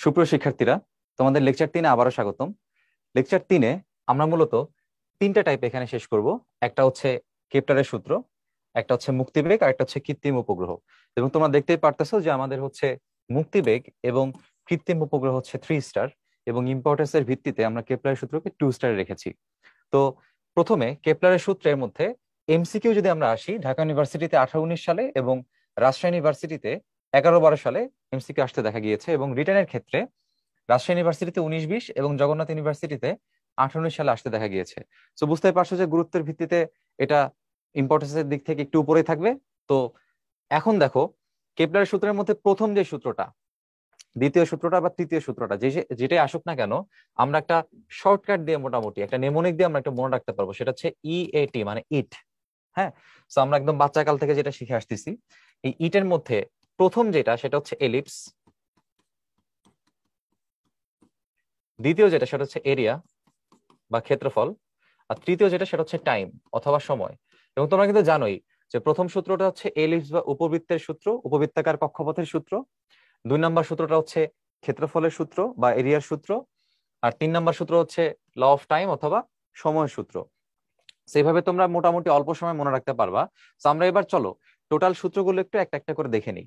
সুপ্রিয় শিক্ষার্থীরা, তোমাদের লেকচার 3-এ আবারও স্বাগতম। লেকচার 3-এ আমরা মূলত তিনটা টাইপ এখানে শেষ করব। একটা হচ্ছে কেপলারের সূত্র, একটা হচ্ছে মুক্তিবেগ, আর একটা হচ্ছে কৃত্রিম উপগ্রহ। এবং তোমরা দেখতেই পারতেছো যে আমাদের হচ্ছে মুক্তিবেগ এবং কৃত্রিম উপগ্রহ হচ্ছে 3 স্টার, এবং ইম্পর্টেন্সের ভিত্তিতে আমরা কেপলারের সূত্রকে 2 স্টারে রেখেছি। তো প্রথমে কেপলারের সূত্রের মধ্যে এমসিকিউ যদি আমরা আসি, ঢাকা ইউনিভার্সিটিতে 18-19 সালে এবং রাজশাহী ইউনিভার্সিটিতে 11-12 সালে এমসিকিউ আসতে দেখা গিয়েছে, এবং রিটেনের ক্ষেত্রে রাজশাহী ইউনিভার্সিটিতে 19-20 এবং জগন্নাথ ইউনিভার্সিটিতে 18-19 সালে আসতে দেখা গিয়েছে। তো বুঝতেই পারছো যে গুরুত্বের ভিত্তিতে এটা ইম্পর্টেন্সের দিক থেকে একটু উপরেই থাকবে। তো এখন দেখো, কেপলারের সূত্রের মধ্যে প্রথম যে সূত্রটা, দ্বিতীয় সূত্রটা বা তৃতীয় সূত্রটা, যেটাই আসুক না কেন, আমরা একটা শর্টকাট দিয়ে, মোটামুটি একটা নেমোনিক দিয়ে আমরা একটা মনে রাখতে পারবো। সেটা হচ্ছে ইএটি, মানে ইট। হ্যাঁ, তো আমরা একদম বাচ্চা কাল থেকে যেটা শিখে আসতেছি, এই ইটের মধ্যে প্রথম যেটা সেটা হচ্ছে এলিপস, দ্বিতীয় যেটা সেটা হচ্ছে এরিয়া বা ক্ষেত্রফল, আর তৃতীয় যেটা সেটা হচ্ছে টাইম অথবা সময়। এবং তোমরা কিন্তু জানোই যে প্রথম সূত্রটা হচ্ছে এলিপস বা উপবৃত্তের সূত্র, উপবৃত্তাকার কক্ষপথের সূত্র। 2 নম্বর সূত্রটা হচ্ছে ক্ষেত্রফলের সূত্র বা এরিয়ার সূত্র। আর 3 নম্বর সূত্র হচ্ছে ল অফ টাইম অথবা সময়ের সূত্র। সেইভাবে তোমরা মোটামুটি অল্প সময় মনে রাখতে পারবা। তো আমরা এবার চলো টোটাল সূত্রগুলো একটু একটা একটা করে দেখে নিই।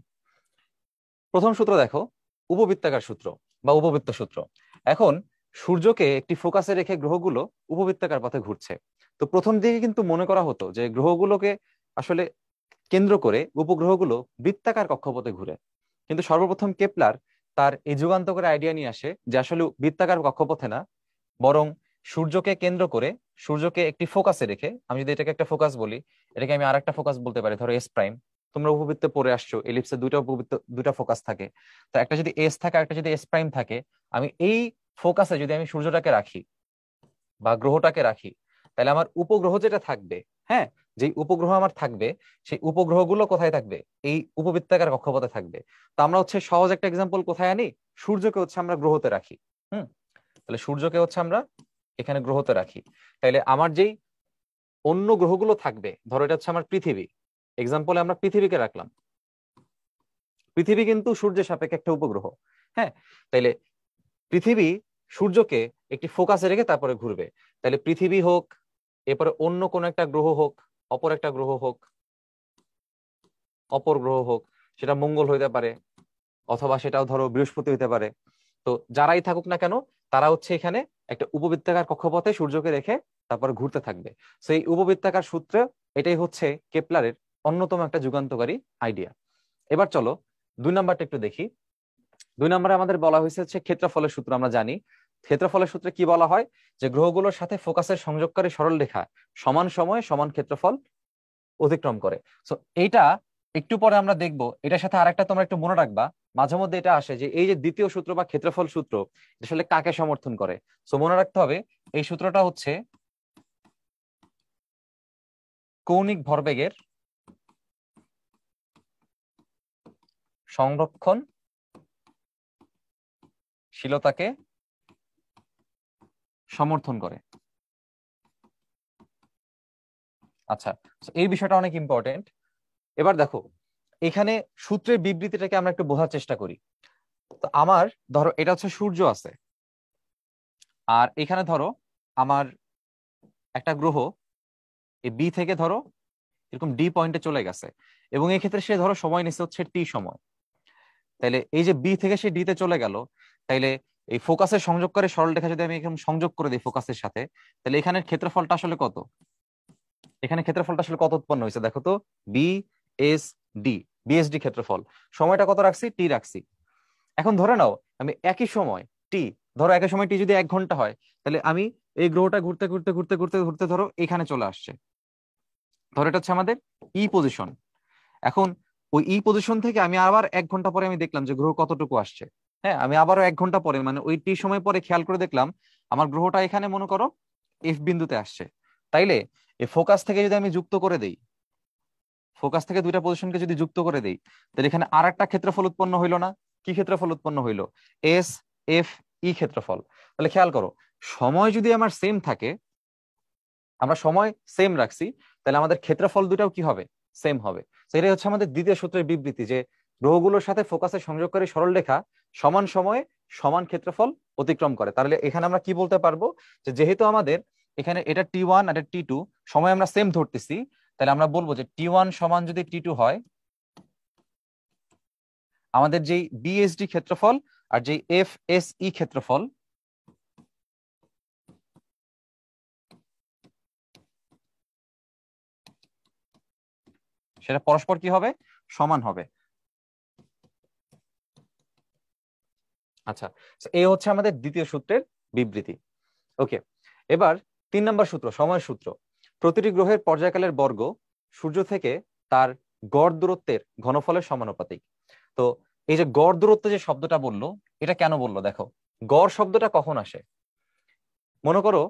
প্রথম সূত্র দেখো, উপবৃত্তাকার সূত্র বা উপবৃত্ত সূত্র। এখন সূর্যকে একটি ফোকাসে রেখে গ্রহগুলো উপবৃত্তাকার পথে ঘুরছে। তো প্রথম দিকে কিন্তু মনে করা হতো যে গ্রহগুলোকে আসলে কেন্দ্র করে উপগ্রহগুলো বৃত্তাকার কক্ষপথে ঘুরে। কিন্তু সর্বপ্রথম কেপলার তার এই যুগান্তকারী আইডিয়া নিয়ে আসে যে আসলে বৃত্তাকার কক্ষপথে না, বরং সূর্যকে কেন্দ্র করে, সূর্যকে একটি ফোকাসে রেখে, আমি যদি এটাকে একটা ফোকাস বলি, এটাকে আমি আরেকটা ফোকাস বলতে পারি, ধরো এস প্রাইম। তোমরা উপবৃত্তে পড়ে আসছো, এলিপসে দুইটা উপবৃত্ত, দুইটা ফোকাস থাকে। তো একটা যদি এস থাকে, একটা যদি এস প্রাইম থাকে, আমি এই ফোকাসে যদি আমি সূর্যটাকে রাখি বা গ্রহটাকে রাখি, তাহলে আমার উপগ্রহ যেটা থাকবে, হ্যাঁ, যেই উপগ্রহ আমার থাকবে, সেই উপগ্রহগুলো কোথায় থাকবে? এই উপবৃত্তাকার কক্ষপথে থাকবে। তো আমরা হচ্ছে সহজ একটা এক্সাম্পল কোথায় আনি, সূর্যকে হচ্ছে আমরা গ্রহতে রাখি। হুম, তাহলে সূর্যকে হচ্ছে আমরা এখানে গ্রহতে রাখি। তাইলে আমার যেই অন্য গ্রহগুলো থাকবে, ধরো এটা হচ্ছে আমার পৃথিবী, এক্সাম্পলে আমরা পৃথিবীকে রাখলাম। পৃথিবী কিন্তু সূর্যের সাপেক্ষে একটা উপগ্রহ। হ্যাঁ, তাইলে পৃথিবী সূর্যকে একটি ফোকাসে রেখে তারপরে ঘুরবে। তাহলে পৃথিবী হোক, এরপরে অন্য কোন একটা গ্রহ হোক, অপর একটা গ্রহ হোক, অপর গ্রহ হোক, সেটা মঙ্গল হইতে পারে অথবা সেটাও ধরো বৃহস্পতি হইতে পারে। তো যারাই থাকুক না কেন, তারা হচ্ছে এখানে একটা উপবৃত্তাকার কক্ষপথে সূর্যকে রেখে তারপরে ঘুরতে থাকবে। সেই উপবৃত্তাকার সূত্র, এটাই হচ্ছে কেপলারের অন্যতম একটা যুগান্তকারী আইডিয়া। এবার চলো 2 নম্বরটা একটু দেখি। 2 নম্বরে আমাদের বলা হয়েছে হচ্ছে ক্ষেত্রফলের সূত্র। আমরা জানি ক্ষেত্রফলের সূত্রে কি বলা হয়, যে গ্রহগুলোর সাথে ফোকাসের সংযোগকারী সরল রেখা সমান সময়ে সমান ক্ষেত্রফল অতিক্রম করে। সো এইটা একটু পরে আমরা দেখবো। এটার সাথে আরেকটা তোমরা একটু মনে রাখবা, মাঝে মধ্যে এটা আসে যে এই যে দ্বিতীয় সূত্র বা ক্ষেত্রফল সূত্র, এটা আসলে কাকে সমর্থন করে। সো মনে রাখতে হবে এই সূত্রটা হচ্ছে কৌণিক ভরবেগের সংরক্ষণশীলতাকে সমর্থন করে। আচ্ছা, so এই বিষয়টা অনেক ইম্পর্টেন্ট। এবার দেখো, এখানে সূত্রের বিবৃতিটাকে আমরা একটু বোঝার চেষ্টা করি। তো আমার ধরো এটা হচ্ছে সূর্য আছে, আর এখানে ধরো আমার একটা গ্রহ এই বি থেকে ধরো এরকম ডি পয়েন্টে চলে গেছে, এবং এই ক্ষেত্রে সে ধরো সময় নিচ্ছে হচ্ছে টি সময়। তাইলে এই যে বি থেকে সে ডি তে চলে গেল, তাইলে এই ফোকাসের সংযোগকারী সরলরেখা যদি আমি এরকম সংযোগ করে দিই ফোকাসের সাথে, তাহলে এখানের ক্ষেত্রফলটা আসলে কত? এখানে ক্ষেত্রফলটা আসলে কত উৎপন্ন হয়েছে দেখো তো, বি এস ডি, বিএসডি ক্ষেত্রফল। সময়টা কত রাখছি? টি রাখছি। এখন ধরে নাও আমি একই সময় টি, ধরো একই সময় টি যদি 1 ঘন্টা হয়, তাহলে আমি এই গ্রহটা ঘুরতে ঘুরতে ঘুরতে ঘুরতে ঘুরতে ধরো এখানে চলে আসছে। ধরো এটা হচ্ছে আমাদের ই পজিশন। এখন ওই ই পজিশন থেকে আমি আবার 1 ঘন্টা পরে আমি দেখলাম যে গ্রহ কতটুকু আসছে। হ্যাঁ, আমি আবারও 1 ঘন্টা পরে, মানে ওই টি সময় পরে খেয়াল করে দেখলাম আমার গ্রহটা এখানে মনে করো এফ বিন্দুতে আসছে। তাইলে এই ফোকাস থেকে যদি আমি যুক্ত করে দেই, ফোকাস থেকে দুইটা পজিশনকে যদি যুক্ত করে দেই, তাহলে এখানে আর একটা ক্ষেত্রফল উৎপন্ন হইলো না? কি ক্ষেত্রফল উৎপন্ন হইলো? এস এফ ই ক্ষেত্রফল। তাহলে খেয়াল করো, সময় যদি আমার সেম থাকে, আমরা সময় সেম রাখছি, তাহলে আমাদের ক্ষেত্রফল দুটাও কি হবে? সেম হবে। তো এটাই হচ্ছে আমাদের দ্বিতীয় সূত্রের বিবৃতি, যে গ্রহগুলোর সাথে ফোকাসের সংযোগকারী সরলরেখা সমান সময়ে সমান ক্ষেত্রফল অতিক্রম করে। তাহলে এখানে আমরা কি বলতে পারবো, যে যেহেতু আমাদের এখানে এটা T1 আর এটা T2 সময় আমরা সেম ধরতেছি, তাহলে আমরা বলবো যে T1 সমান যদি T2 হয়, আমাদের যেই বিএসডি ক্ষেত্রফল আর যেই এফএসই ক্ষেত্রফল সেটা পরস্পর কি হবে, সমান হবে। আচ্ছা, এই হচ্ছে আমাদের দ্বিতীয় সূত্রের বিবৃতি। ওকে, এবার 3 নম্বর সূত্র, সময়ের সূত্র। প্রতিটি গ্রহের পর্যায়কালের বর্গ সূর্য থেকে তার গড় দূরত্বের ঘনফলের সমানুপাতিক। তো এই যে গড় দূরত্ব যে শব্দটা বললো, এটা কেন বললো দেখো। গড় শব্দটা কখন আসে, মনে করো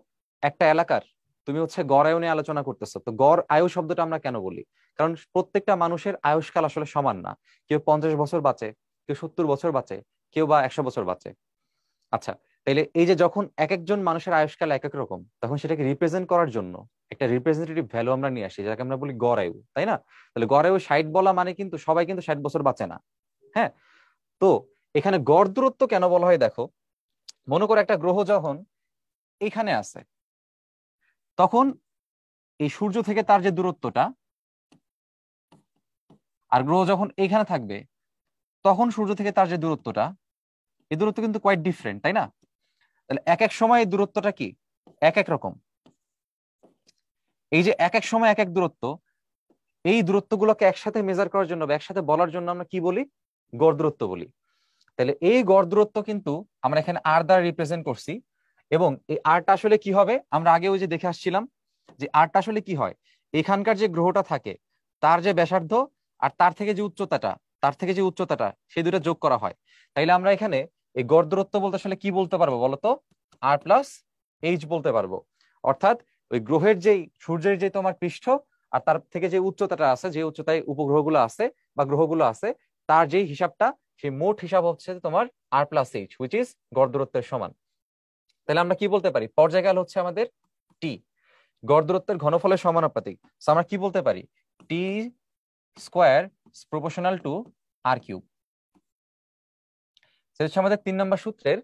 একটা এলাকার তুমি হচ্ছে গড় আয়ু নিয়ে আলোচনা করতেছো, তো গড় আয়ু শব্দটা আমরা কেন বলি, কারণ প্রত্যেকটা মানুষের আয়ুষ্কাল আসলে সমান না। কেউ 50 বছর বাঁচে, কেউ 70 বছর বাঁচে, কেউ বা 100 বছর বাঁচে। আচ্ছা, তাইলে এই যে যখন এক একজন মানুষের আয়ুষ্কাল এক এক রকম, তখন সেটাকে রিপ্রেজেন্ট করার জন্য একটা রিপ্রেজেন্টেটিভ ভ্যালু আমরা নিয়ে আসি, যাকে আমরা বলি গড় আয়ু, তাই না? তাহলে গড় আয়ু 60 বলা মানে কিন্তু সবাই কিন্তু 60 বছর বাঁচে না। হ্যাঁ, তো এখানে গড় দূরত্ব কেন বলা হয় দেখো, মনে করো একটা গ্রহ যখন এখানে আছে, তখন এই সূর্য থেকে তার যে দূরত্বটা, আর গ্রহ যখন এখানে থাকবে তখন সূর্য থেকে তার যে দূরত্বটা, এই দূরত্ব কিন্তু কোয়াইট ডিফারেন্ট, তাই না? তাহলে এক এক সময় এই দূরত্বটা কি এক এক রকম। এই যে এক এক সময় এক এক দূরত্ব, এই দূরত্বগুলোকে একসাথে মেজার করার জন্য বা একসাথে বলার জন্য আমরা কি বলি, গড় দূরত্ব বলি। তাহলে এই গড় দূরত্ব কিন্তু আমরা এখানে আর দ্বারা রিপ্রেজেন্ট করছি, এবং এই আরটা আসলে কি হবে, আমরা আগে ওই যে দেখে আসছিলাম যে আরটা আসলে কি হয়, এখানকার যে গ্রহটা থাকে তার যে ব্যাসার্ধ আর তার থেকে যে উচ্চতাটা সেই দুটো যোগ করা হয়। তাইলে আমরা এখানে এই গড় দূরত্ব বলতে আসলে কি বলতে পারবো বলতো, R+H বলতে পারবো। অর্থাৎ ওই গ্রহের যেই সূর্যের যে তোমার পৃষ্ঠ আর তার থেকে যে উচ্চতাটা আছে, যে উচ্চতায় উপগ্রহগুলো আছে বা গ্রহগুলো আছে, তার যেই হিসাবটা, সেই মোট হিসাব হচ্ছে তোমার R+H, হুইচ ইজ গড় দূরত্বের সমান। তাহলে আমরা কি বলতে পারি, পর্যায়কাল হচ্ছে আমাদের টি, গড় দূরত্বের ঘনফলের সমানুপাতিক। আমরা কি বলতে পারি, T² প্রপোর্শনাল টু R³। সেটা হচ্ছে আমাদের 3 নম্বর সূত্রের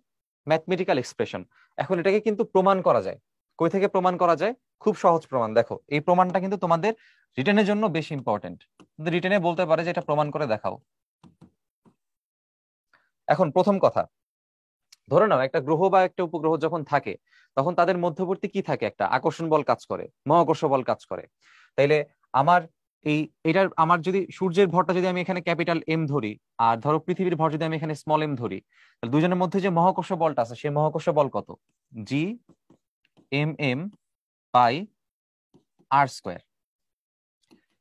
ম্যাথমেটিক্যাল এক্সপ্রেশন। এখন এটাকে কিন্তু প্রমাণ করা যায়। কই থেকে প্রমাণ করা যায়, খুব সহজ প্রমাণ। দেখো এই প্রমাণটা কিন্তু তোমাদের রিটেনের জন্য বেশি ইম্পর্টেন্ট, কিন্তু রিটেনে বলতে পারে যে এটা প্রমাণ করে দেখাও। এখন প্রথম কথা, ধরে নাও একটা গ্রহ বা একটা উপগ্রহ যখন থাকে, তখন তাদের মধ্যবর্তী কি থাকে, একটা আকর্ষণ বল কাজ করে, মহাকর্ষ বল কাজ করে। তাইলে আমার আমার যদি সূর্যের ভরটা যদি আমি এখানে ক্যাপিটাল এম ধরি, আর ধরো পৃথিবীর ভর যদি আমি এখানে স্মল এম ধরি, তাহলে দুজনের মধ্যে যে মহাকর্ষ বলটা আছে সেই মহাকর্ষ বল কত, G(m)/r²।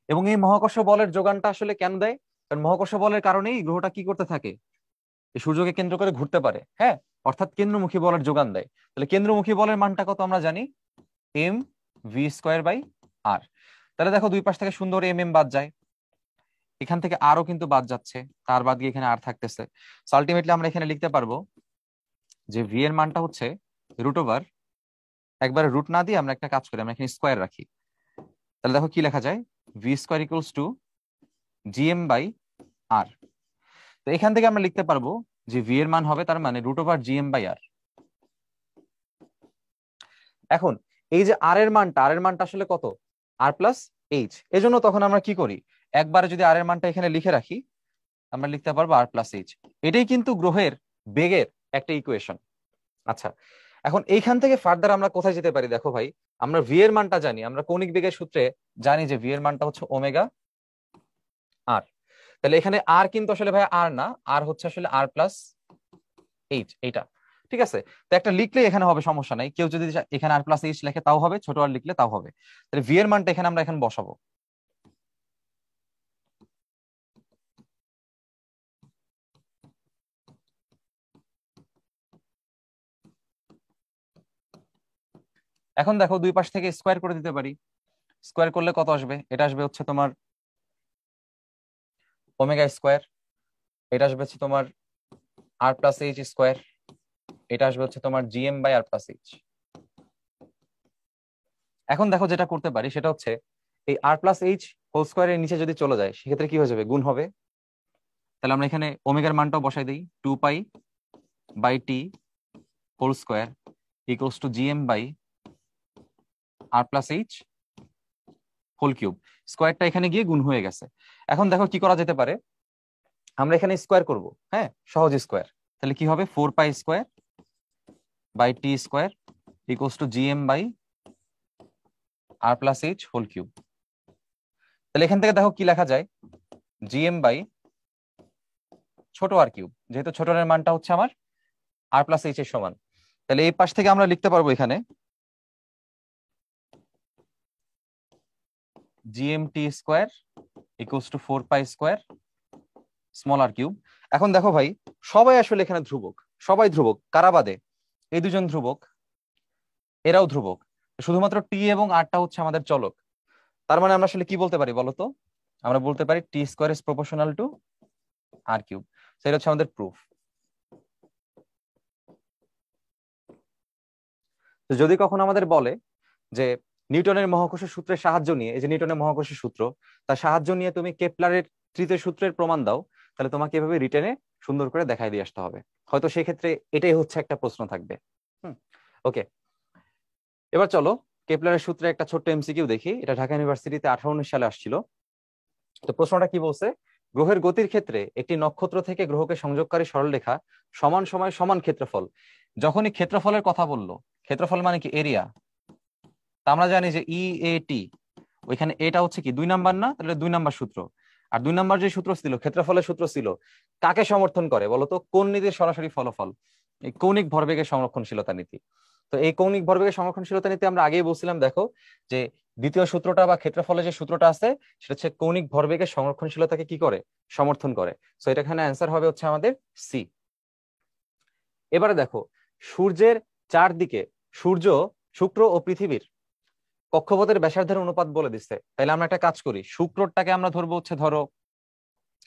এবং এই মহাকর্ষ বলের যোগানটা আসলে কেন দেয়, কারণ মহাকর্ষ বলের কারণেই গ্রহটা কি করতে থাকে, এই সূর্যকে কেন্দ্র করে ঘুরতে পারে। হ্যাঁ, অর্থাৎ কেন্দ্রমুখী বলের যোগান দেয়। তাহলে কেন্দ্রমুখী বলের মানটা কত আমরা জানি, mv²/r। তাহলে দেখো দুই পাশ থেকে সুন্দর এম বাদ যায়, এখান থেকে আরও কিন্তু বাদ যাচ্ছে, তার বাদ গিয়ে এখানে আর থাকতেছে। আলটিমেটলি আমরা এখানে লিখতে পারবো যে ভি এর মানটা হচ্ছে √, একবারে রুট না দিয়ে আমরা একটা কাজ করি, আমরা এখানে স্কোয়ার রাখি। তাহলে দেখো কি লেখা যায়, v² = gm/r। তো এখান থেকে আমরা লিখতে পারবো যে ভি এর মান হবে তার মানে √gm/r। এখন এই যে আর এর মানটা আসলে কত, R+H। এজন্য তখন আমরা কি করি, একবারে যদি আর এর মানটা এখানে লিখে রাখি, আমরা লিখতে পারবো R+H। এটাই কিন্তু গ্রহের বেগের একটা ইকুয়েশন। আচ্ছা, এখন এইখান থেকে ফার্দার আমরা কোথায় যেতে পারি, দেখো ভাই, আমরা ভি এর মানটা জানি, আমরা কৌণিক বেগের সূত্রে জানি যে ভি এর মানটা হচ্ছে ω/r। তাহলে এখানে আর কিন্তু আসলে ভাই আর না, আর হচ্ছে আসলে R+H এইটা। ঠিক আছে, তো একটা লিখলে এখানে হবে, সমস্যা নাই। কেউ যদি এখানে R+H লেখে তাও হবে, ছোট আর লিখলে তাও হবে। তাহলে ভি এর মানটা এখানে আমরা এখন বসাবো। এখন দেখো দুই পাশ থেকে স্কোয়ার করে দিতে পারি। স্কোয়ার করলে কত আসবে, এটা আসবে হচ্ছে তোমার ω², এটা আসবে হচ্ছে তোমার R+H², এটা আসবে হচ্ছে তোমার gm/r+H। এখন দেখো যেটা করতে পারি সেটা হচ্ছে এই R+H² এর নিচে যদি চলে যায় সেক্ষেত্রে কি হয়ে যাবে, গুণ হবে। তাহলে আমরা এখানে ওমেগার মানটাও বসাই দিই, 2π by T whole square equals to GM by R plus H whole cube. স্কোয়ারটা এখানে গিয়ে গুণ হয়ে গেছে। এখন দেখো কি করা যেতে পারে, আমরা এখানে স্কোয়ার করব, হ্যাঁ সহজ স্কোয়ার। তাহলে কি হবে, 4 pi square by T square equals to GM by R plus H whole cube. তাহলে এখান থেকে দেখো কি লেখা যায়, জিএম বাই ছোট আর কিউব, যেহেতু ছোট এর মানটা হচ্ছে আমার আর প্লাস এইচ এর সমান। তাহলে এই পাশ থেকে আমরা লিখতে পারবো এখানে GM T square equals to 4 pi square small R cube. এখন দেখো ভাই, সবাই আসলে এখানে ধ্রুবক, সবাই ধ্রুবক, কারা বাদে, এই দুজন ধ্রুবক, এরাও ধ্রুবক, শুধুমাত্র টি এবং আরটা হচ্ছে আমাদের চলক। তার মানে আমরা আসলে কি বলতে পারি বলতো, আমরা বলতে পারি T square is proportional to R cube. সেটা হচ্ছে আমাদের প্রুফ। তো যদি কখনো আমাদের বলে যে নিউটনের মহাকর্ষ সূত্রের সাহায্য নিয়ে, এই যে নিউটনের মহাকর্ষ সূত্র, তার সাহায্য নিয়ে তুমি কেপলারের তৃতীয় সূত্রের প্রমাণ দাও, তাহলে তোমাকে এভাবে রিটেনে সুন্দর করে দেখাই দিয়ে আসতে হবে। হয়তো সেই ক্ষেত্রে এটাই হচ্ছে একটা প্রশ্ন থাকবে। ওকে, এবার চলো কেপলারের সূত্রে একটা ছোট্ট এমসিকিউ দেখি। এটা ঢাকা ইউনিভার্সিটিতে 1819 সালে আসছিল। তো প্রশ্নটা কি বলছে, গ্রহের গতির ক্ষেত্রে একটি নক্ষত্র থেকে গ্রহকে সংযোগকারী সরলরেখা সমান সময় সমান ক্ষেত্রফল। যখনই ক্ষেত্রফলের কথা বললো, ক্ষেত্রফল মানে কি এরিয়া, তা আমরা জানি যে ই এ টি, ওইখানে এটা হচ্ছে কি 2 নাম্বার না, তাহলে 2 নাম্বার সূত্র। আর 2 নাম্বার যে সূত্র ছিল, ক্ষেত্রফলের সূত্র ছিল, কাকে সমর্থন করে বলতো, কোন নীতির সরাসরি ফলাফল, এই কৌণিক ভরবেগের সংরক্ষণশীলতা নীতি। তো এই কৌণিক ভরবেগের সংরক্ষণশীলতা নীতি আমরা আগেই বলছিলাম, দেখো যে দ্বিতীয় সূত্রটা বা ক্ষেত্রফলের যে সূত্রটা আছে, সেটা হচ্ছে কৌণিক ভরবেগের সংরক্ষণশীলতাকে কি করে, সমর্থন করে। সো এটা এখানে অ্যান্সার হবে হচ্ছে আমাদের সি। এবারে দেখো, সূর্যের চারদিকে সূর্য, শুক্র ও পৃথিবীর কক্ষপথের ব্যাসার্ধের অনুপাত বলে দিচ্ছে। তাহলে আমরা একটা কাজ করি, শুক্রটাকে আমরা ধরবো হচ্ছে ধরো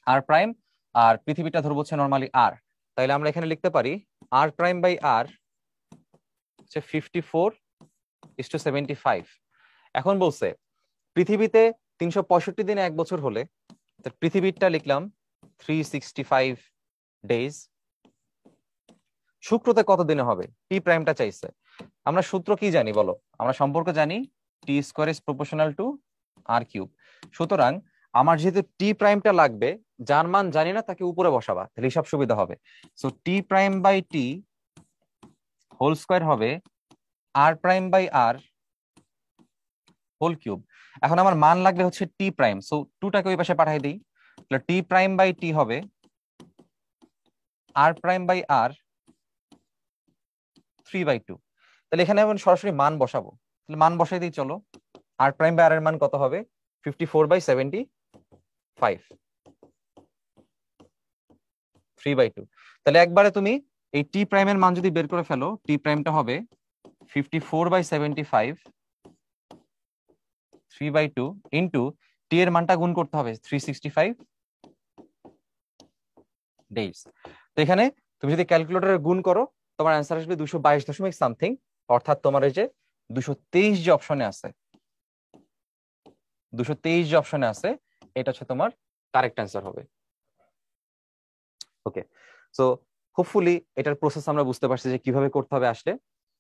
আর প্রাইম, আর পৃথিবীটা ধরবো হচ্ছে নর্মালি আর। তাহলে আমরা এখানে লিখতে পারি আর প্রাইম বাই আর হচ্ছে 54:75। এখন বলছে পৃথিবীতে 365 দিনে 1 বছর হলে, পৃথিবীরটা লিখলাম 365 ডেজ, শুক্রতে কত দিনে হবে, টি প্রাইমটা চাইছে। আমরা সূত্র কি জানি বলো, আমরা সম্পর্ক জানি T square is proportional to R cube. সুতরাং আমার যেহেতু টি প্রাইমটা লাগবে, যার মান জানি না তাকে উপরে বসাবা, তাহলে হিসাব সুবিধা হবে। So T prime by T whole square হবে R prime by R whole cube. এখন আমার মান লাগবে হচ্ছে টি প্রাইম, সো টুটাকে ওই পাশে পাঠিয়ে দিই। তাহলে টি প্রাইম বাই টি হবে আর প্রাইম বাই আর 3/2। তাহলে এখানে আমি সরাসরি মান বসাবো, তাহলে মান বসাই দিই চলো। আর প্রাইম বাই আর এর মান কত হবে, 54/75, 3/2। তাহলে একবারে তুমি এই টি প্রাইমের মান যদি বের করে ফেলো, টি প্রাইমটা হবে 54/75 3/2 ইন্টু টি এর মানটা গুণ করতে হবে 365 ডেজ। তো এখানে তুমি যদি ক্যালকুলেটরে গুণ করো, তোমার অ্যান্সার আসবে 222 সামথিং, অর্থাৎ তোমার এই যে 223 যে অপশনে আছে, 223 যে অপশনে আছে, এটা হচ্ছে তোমার কারেক্ট অ্যান্সার হবে। ওকে, সো হোপফুলি এটার প্রসেস আমরা বুঝতে পারছি যে কিভাবে করতে হবে আসলে।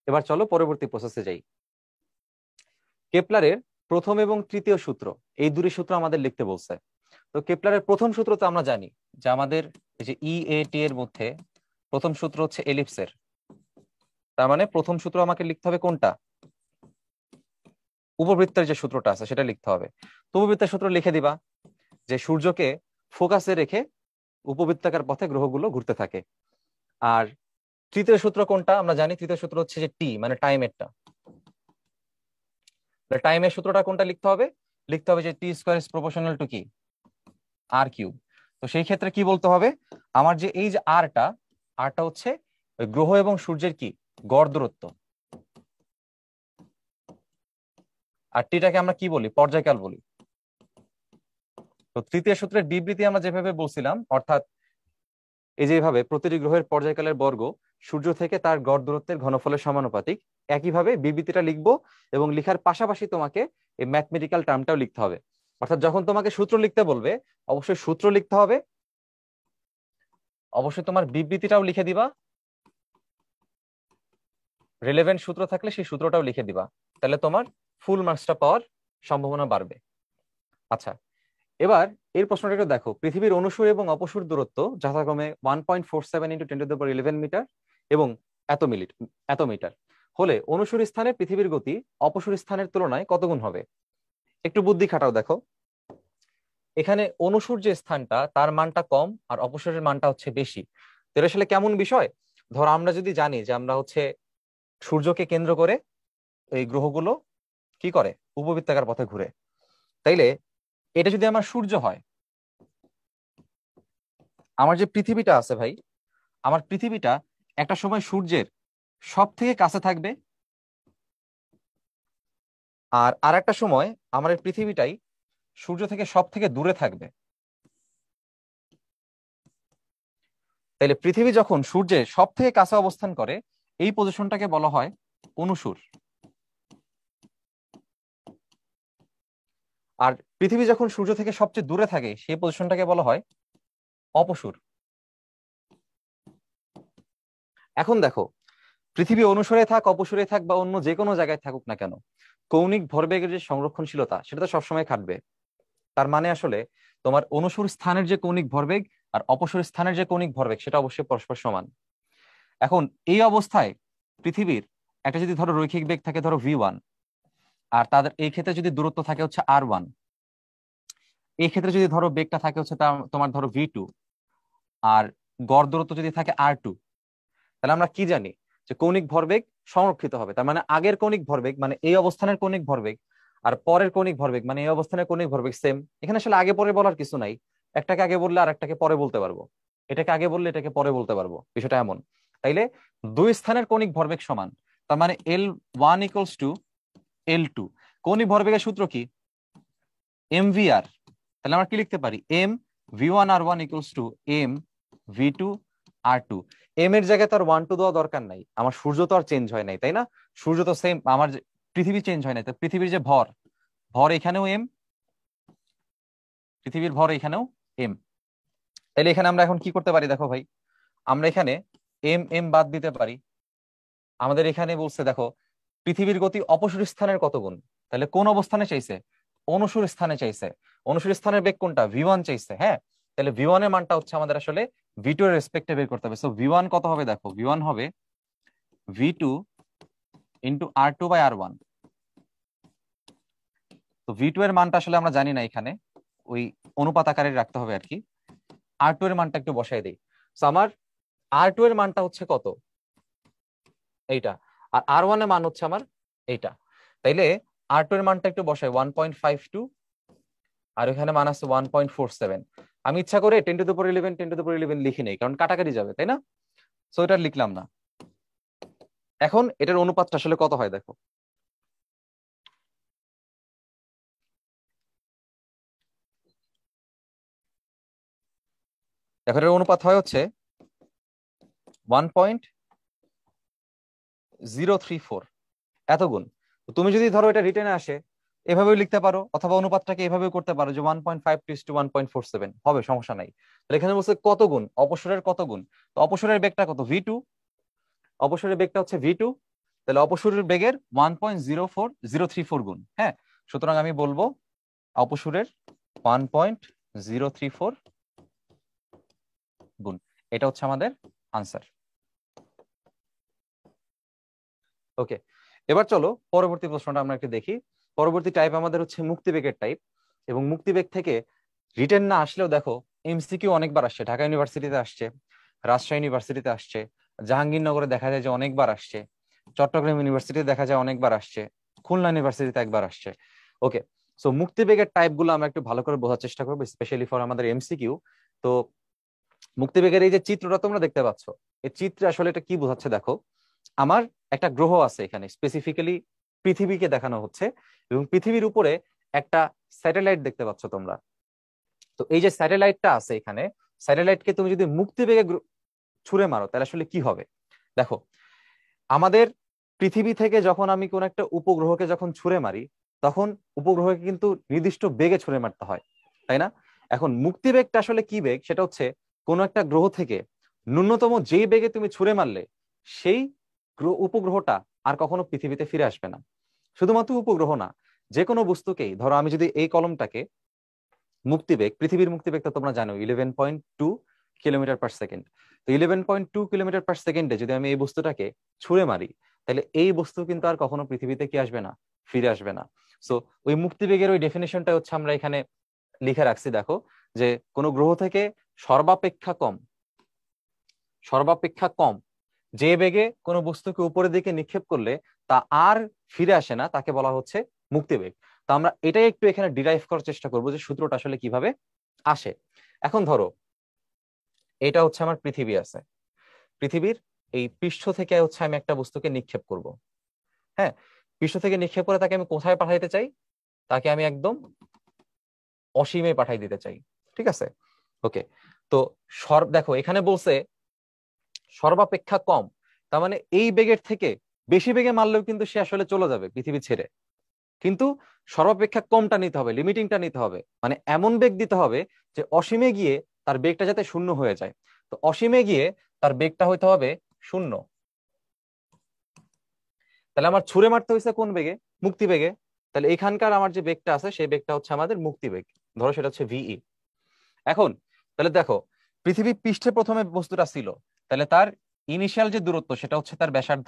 এবার চলো পরবর্তী প্রসেসে যাই। কেপলারের প্রথম এবং তৃতীয় সূত্র, এই দুটি সূত্র আমাদের লিখতে বলছে। তো কেপলারের প্রথম সূত্র তো আমরা জানি যে আমাদের এই যে ই এ টি এর মধ্যে প্রথম সূত্র হচ্ছে এলিপসের। তার মানে প্রথম সূত্র আমাকে লিখতে হবে কোনটা, উপবৃত্তের যে সূত্রটা আছে সেটা লিখতে হবে। তো উপবৃত্তের সূত্র লিখে দিবা যে সূর্যকে ফোকাসে রেখে উপবৃত্তাকার পথে গ্রহগুলো ঘুরতে থাকে। আর তৃতীয় সূত্র কোনটা আমরা জানি, তৃতীয় সূত্র হচ্ছে যে টি মানে টাইমেরটা। টাইমের সূত্রটা কোনটা লিখতে হবে, লিখতে হবে যে T square is proportional two কি আর কিউব। তো সেই ক্ষেত্রে কি বলতে হবে, আমার যে এই যে আরটা, আরটা হচ্ছে গ্রহ এবং সূর্যের কি গড় দূরত্ব, আর টিটাকে আমরা কি বলি, পর্যায়কাল বলি। তো তৃতীয় সূত্রের বিবৃতি আমরা যেভাবে বলছিলাম, অর্থাৎ এই যেভাবে প্রতিটি গ্রহের পর্যায়কালের বর্গ সূর্য থেকে তার গড় দূরত্বের ঘনফলের সমানুপাতিক, একইভাবে বিবৃতিটা লিখবো এবং লিখার পাশাপাশি তোমাকে এই ম্যাথমেটিক্যাল টার্মটাও লিখতে হবে। অর্থাৎ যখন তোমাকে সূত্র লিখতে বলবে, অবশ্যই সূত্র লিখতে হবে, অবশ্যই তোমার বিবৃতিটাও লিখে দিবা, রিলেভেন্ট সূত্র থাকলে সেই সূত্রটাও লিখে দিবা, তাহলে তোমার ফুল মার্কসটা পাওয়ার সম্ভাবনা বাড়বে। আচ্ছা, এবার এর প্রশ্নটা একটু দেখো। পৃথিবীর অনুসুর এবং অপসুর দূরত্ব যথাক্রমে 1.47 × 10⁻11 মিটার এবং এত মিটার হলে অনুসুর স্থানে পৃথিবীর গতি অপসুর স্থানের তুলনায় কত গুণ হবে? একটু বুদ্ধি খাটাও। দেখো এখানে অনুসুর যে স্থানটা তার মানটা কম আর অপসরের মানটা হচ্ছে বেশি। তো এটা আসলে কেমন বিষয়? ধর আমরা যদি জানি যে আমরা হচ্ছে সূর্যকে কেন্দ্র করে এই গ্রহগুলো কি করে উপবৃত্তাকার পথে ঘুরে, তাইলে এটা যদি আমার সূর্য হয়, আমার যে পৃথিবীটা আছে ভাই, আমার পৃথিবীটা একটা সময় সূর্যের সব থেকে কাছে থাকবে, আর একটা সময় আমার এই পৃথিবীটাই সূর্য থেকে সব থেকে দূরে থাকবে। তাইলে পৃথিবী যখন সূর্যের সব থেকে কাছে অবস্থান করে এই পজিশনটাকে বলা হয় অনুসুর, আর পৃথিবী যখন সূর্য থেকে সবচেয়ে দূরে থাকে সেই পজিশনটাকে বলা হয় অপসুর। এখন দেখো, পৃথিবী অনুসরে থাক অপসরে থাক বা অন্য যে কোনো জায়গায় থাকুক না কেন, কৌণিক ভরবেগের যে সংরক্ষণশীলতা সেটা তো সবসময় খাটবে। তার মানে আসলে তোমার অনুসর স্থানের যে কৌণিক ভরবেগ আর অপসর স্থানের যে কৌণিক ভরবেগ সেটা অবশ্যই পরস্পর সমান। এখন এই অবস্থায় পৃথিবীর একটা যদি ধরো রৈখিক বেগ থাকে ধরো v1, আর তাদের এই ক্ষেত্রে যদি দূরত্ব থাকে হচ্ছে r1, এই ক্ষেত্রে যদি ধরো বেগটা থাকে হচ্ছে তোমার ধরো v2, আর গড় দূরত্ব যদি থাকে r2, তাহলে আমরা কি জানি যে কৌণিক ভরবেগ সংরক্ষিত হবে। তার মানে আগের কৌণিক ভরবেগ মানে এই অবস্থানের কৌণিক ভরবেগ আর পরের কৌণিক ভরবেগ মানে এই অবস্থানের কৌণিক ভরবেগ সেম। এখানে আসলে আগে পরে বলার কিছু নাই, একটাকে আগে বললে আর একটাকে পরে বলতে পারবো, এটাকে আগে বললে এটাকে পরে বলতে পারবো, বিষয়টা এমন। তাইলে দুই স্থানের কৌণিক ভরবেগ সমান, তার মানে L1 = L2। কৌণিক ভরবেগের সূত্র কি? mvr। তাহলে আমরা কি লিখতে পারি? mv1r1 = mv2r2। এম এর জায়গায় তো আর 1 2 দেওয়া দরকার নাই, আমার সূর্য তো আর চেঞ্জ হয় নাই, তাই না? সূর্য তো সেম, আমার পৃথিবী চেঞ্জ হয় নাই, তো পৃথিবীর যে ভর, ভর এখানেও এম, পৃথিবীর ভর এখানেও এম। তাহলে এখানে আমরা এখন কি করতে পারি দেখো ভাই, আমরা এখানে এম এম বাদ দিতে পারি। আমাদের এখানে বলছে দেখো পৃথিবীর গতি অপসর স্থানের কত গুণ, তাহলে কোন অবস্থানে চাইছে? অনুসর স্থানে চাইছে। অনুসর স্থানের বেগ কোনটা? v1 চাইছে। হ্যাঁ, তাহলে v1 এর মানটা হচ্ছে আমাদের আসলে v2 এর রেসপেক্টে বের করতে হবে। সো v1 কত হবে দেখো, v1 হবে v2 × r2/r1। তো v2 এর মানটা আসলে আমরা জানি না, এখানে ওই অনুপাত আকারে রাখতে হবে আর কি। r2 এর মানটা একটু বসাই দেই। সো আমার r2 এর মানটা হচ্ছে কত? এইটা। আর r1 এর মান হচ্ছে আমার এইটা। তাইলে r2 এর মানটা একটু বসাই 1.52, আর এখানে মান আছে 1.47। আমি ইচ্ছা করে 10⁻11 10⁻11 লিখি নেই, কারণ কাটাকাটি যাবে, তাই না? সো এটা লিখলাম না। এখন এটার অনুপাতটা আসলে কত হয় দেখো, দেখো এটার অনুপাত হয় হচ্ছে 1.034 এত গুণ। তো তুমি যদি ধরো এটা রিটেনে আসে এভাবেও লিখতে পারো, অথবা অনুপাতটাকে এভাবেও করতে পারো যে 1.52 = 1.47 হবে, সমস্যা নাই। তাহলে এখানে বলছে কত গুণ, অপসরের কত গুণ। তো অপসরের বেগটা কত? v2। অপসরের বেগটা হচ্ছে v2, তাহলে অপসরের বেগের 1.04034 গুণ। হ্যাঁ, সুতরাং আমি বলবো অপসরের 1.034 গুণ। এটা হচ্ছে আমাদের আনসার। ওকে, এবার চলো পরবর্তী প্রশ্নটা আমরা একটু দেখি। পরবর্তী টাইপ আমাদের হচ্ছে মুক্তিবেগের টাইপ, এবং মুক্তিবেগ থেকে রিটেন না আসলেও দেখো এমসিকিউ অনেকবার আসছে। ঢাকা ইউনিভার্সিটিতে আসছে, রাজশাহী ইউনিভার্সিটিতে আসছে, জাহাঙ্গীরনগরে দেখা যায় যে অনেকবার আসছে, চট্টগ্রাম ইউনিভার্সিটিতে দেখা যায় অনেকবার আসছে, খুলনা ইউনিভার্সিটিতে একবার আসছে। ওকে, সো মুক্তিবেগের টাইপ গুলো আমরা একটু ভালো করে বোঝার চেষ্টা করবো, স্পেশালি ফর আমাদের এমসিকিউ। তো মুক্তিবেগের এই যে চিত্রটা তোমরা দেখতে পাচ্ছ, এই চিত্রে আসলে এটা কি বোঝাচ্ছে দেখো, আমার একটা গ্রহ আছে এখানে, স্পেসিফিক্যালি পৃথিবীকে দেখানো হচ্ছে, এবং পৃথিবীর উপরে একটা স্যাটেলাইট দেখতে পাচ্ছ তোমরা। তো এই যে স্যাটেলাইটটা আছে এখানে, স্যাটেলাইটকে তুমি যদি মুক্তিবেগে ছুঁড়ে মারো তাহলে আসলে কি হবে দেখো। আমাদের পৃথিবী থেকে যখন আমি কোন একটা উপগ্রহকে যখন ছুঁড়ে মারি, তখন উপগ্রহকে কিন্তু নির্দিষ্ট বেগে ছুঁড়ে মারতে হয়, তাই না? এখন মুক্তিবেগটা আসলে কি বেগ, সেটা হচ্ছে কোন একটা গ্রহ থেকে ন্যূনতম যেই বেগে তুমি ছুঁড়ে মারলে সেই উপগ্রহটা আর কখনো পৃথিবীতে ফিরে আসবে না। শুধুমাত্র উপগ্রহ না, যে কোনো বস্তুকেই ধরো, আমি যদি এই কলমটাকে মুক্তিবেগ, পৃথিবীর মুক্তিবেগ তো তোমরা জানো 11.2 কিলোমিটার পার সেকেন্ড। তো 11.2 কিলোমিটার পার সেকেন্ডে যদি আমি এই বস্তুটাকে ছুঁড়ে মারি, তাহলে এই বস্তু কিন্তু আর কখনো পৃথিবীতে কি আসবে না, ফিরে আসবে না। সো ওই মুক্তিবেগের ওই ডেফিনেশনটা হচ্ছে আমরা এখানে লিখে রাখছি, দেখো, যে কোনো গ্রহ থেকে সর্বাপেক্ষা কম, সর্বাপেক্ষা কম যে বেগে কোনো বস্তুকে উপরের দিকে নিক্ষেপ করলে তা আর ফিরে আসে না, তাকে বলা হচ্ছে মুক্তিবেগ। তো আমরা এটাই একটু এখানে ডিরাইভ করার চেষ্টা করবো যে সূত্রটা আসলে কিভাবে আসে। এখন ধরো এটা হচ্ছে আমার পৃথিবী আছে, পৃথিবীর এই পৃষ্ঠ থেকে হচ্ছে আমি একটা বস্তুকে নিক্ষেপ করব। হ্যাঁ, পৃষ্ঠ থেকে নিক্ষেপ করে তাকে আমি কোথায় পাঠাইতে চাই, তাকে আমি একদম অসীমে পাঠাই দিতে চাই। ঠিক আছে, ওকে। তো দেখো এখানে বলছে সর্বাপেক্ষা কম, তার মানে এই বেগের থেকে বেশি বেগে মারলেও কিন্তু সে আসলে চলে যাবে পৃথিবী ছেড়ে, কিন্তু সর্বাপেক্ষা কমটা নিতে হবে, লিমিটিংটা নিতে হবে, মানে এমন বেগ দিতে হবে যে অসীমে গিয়ে তার বেগটা যাতে শূন্য হয়ে যায়। তো অসীমে গিয়ে তার বেগটা হইতে হবে শূন্য। তাহলে আমার ছুঁড়ে মারতে হয়েছে কোন বেগে, মুক্তি বেগে। তাহলে এখানকার আমার যে বেগটা আছে সেই বেগটা হচ্ছে আমাদের মুক্তি বেগ, ধরো সেটা হচ্ছে ভিই। এখন তাহলে দেখো, পৃথিবী পৃষ্ঠে প্রথমে বস্তুটা ছিল, তাহলে তার ইনিশিয়াল যে দূরত্ব সেটা হচ্ছে তার ব্যাসার্ধ,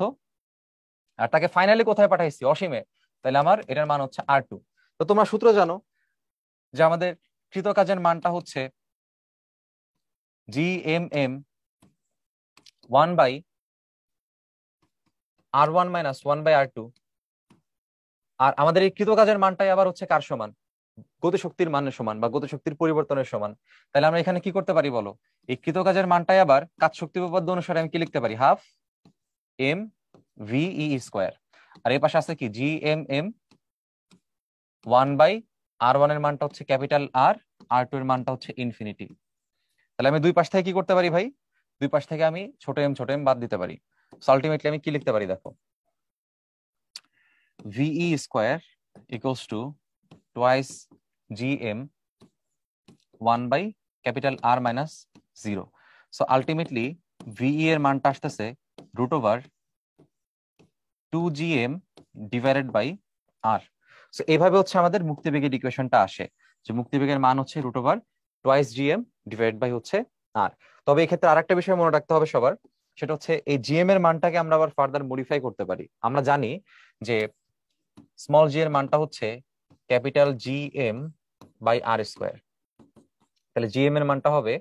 আর তাকে ফাইনালি কোথায় পাঠাইছি, অসীমে। তাহলে আমার এটার মান হচ্ছে R2। তো তোমরা সূত্র জানো যে আমাদের কৃতকাজের মানটা হচ্ছে Gmm 1/R1 - 1/R2। আর আমাদের এই কৃতকাজের মানটাই আবার হচ্ছে কার সমান, গতিশক্তির মানের সমান বা গতিশক্তির পরিবর্তনের সমান। তাহলে আমরা এখানে কি করতে পারি বলো, এই কৃতকাজের মানটাই আবার কাজ শক্তি উপপাদ্য অনুসারে আমি কি লিখতে পারি, ½ mv/e²। আর এই পাশে আছে কি Gmm 1/R1 এর মানটা হচ্ছে ক্যাপিটাল আর, R2 এর মানটা হচ্ছে ইনফিনিটি। তাহলে আমি দুই পাশ থেকে কি করতে পারি ভাই, দুই পাশ থেকে আমি ছোট এম বাদ দিতে পারি। আলটিমেটলি আমি কি লিখতে পারি দেখো, VE² equals to twice GM 1/R - 0। So ultimately VE এর মানটা আসতেছে √2GM /R। সো এইভাবে হচ্ছে আমাদের মুক্তিবেগের ইকুয়েশনটা আসে, যে মুক্তিবেগের মান হচ্ছে √2/GM হচ্ছে R। তবে এক্ষেত্রে আরেকটা বিষয় মনে রাখতে হবে সবার, সেটা হচ্ছে এই জিএম এর মানটাকে আমরা আবার ফার্দার মডিফাই করতে পারি। আমরা জানি যে স্মল জি এর মানটা হচ্ছে ক্যাপিটাল GM/R²। তাহলে জিএম এর মানটা হবে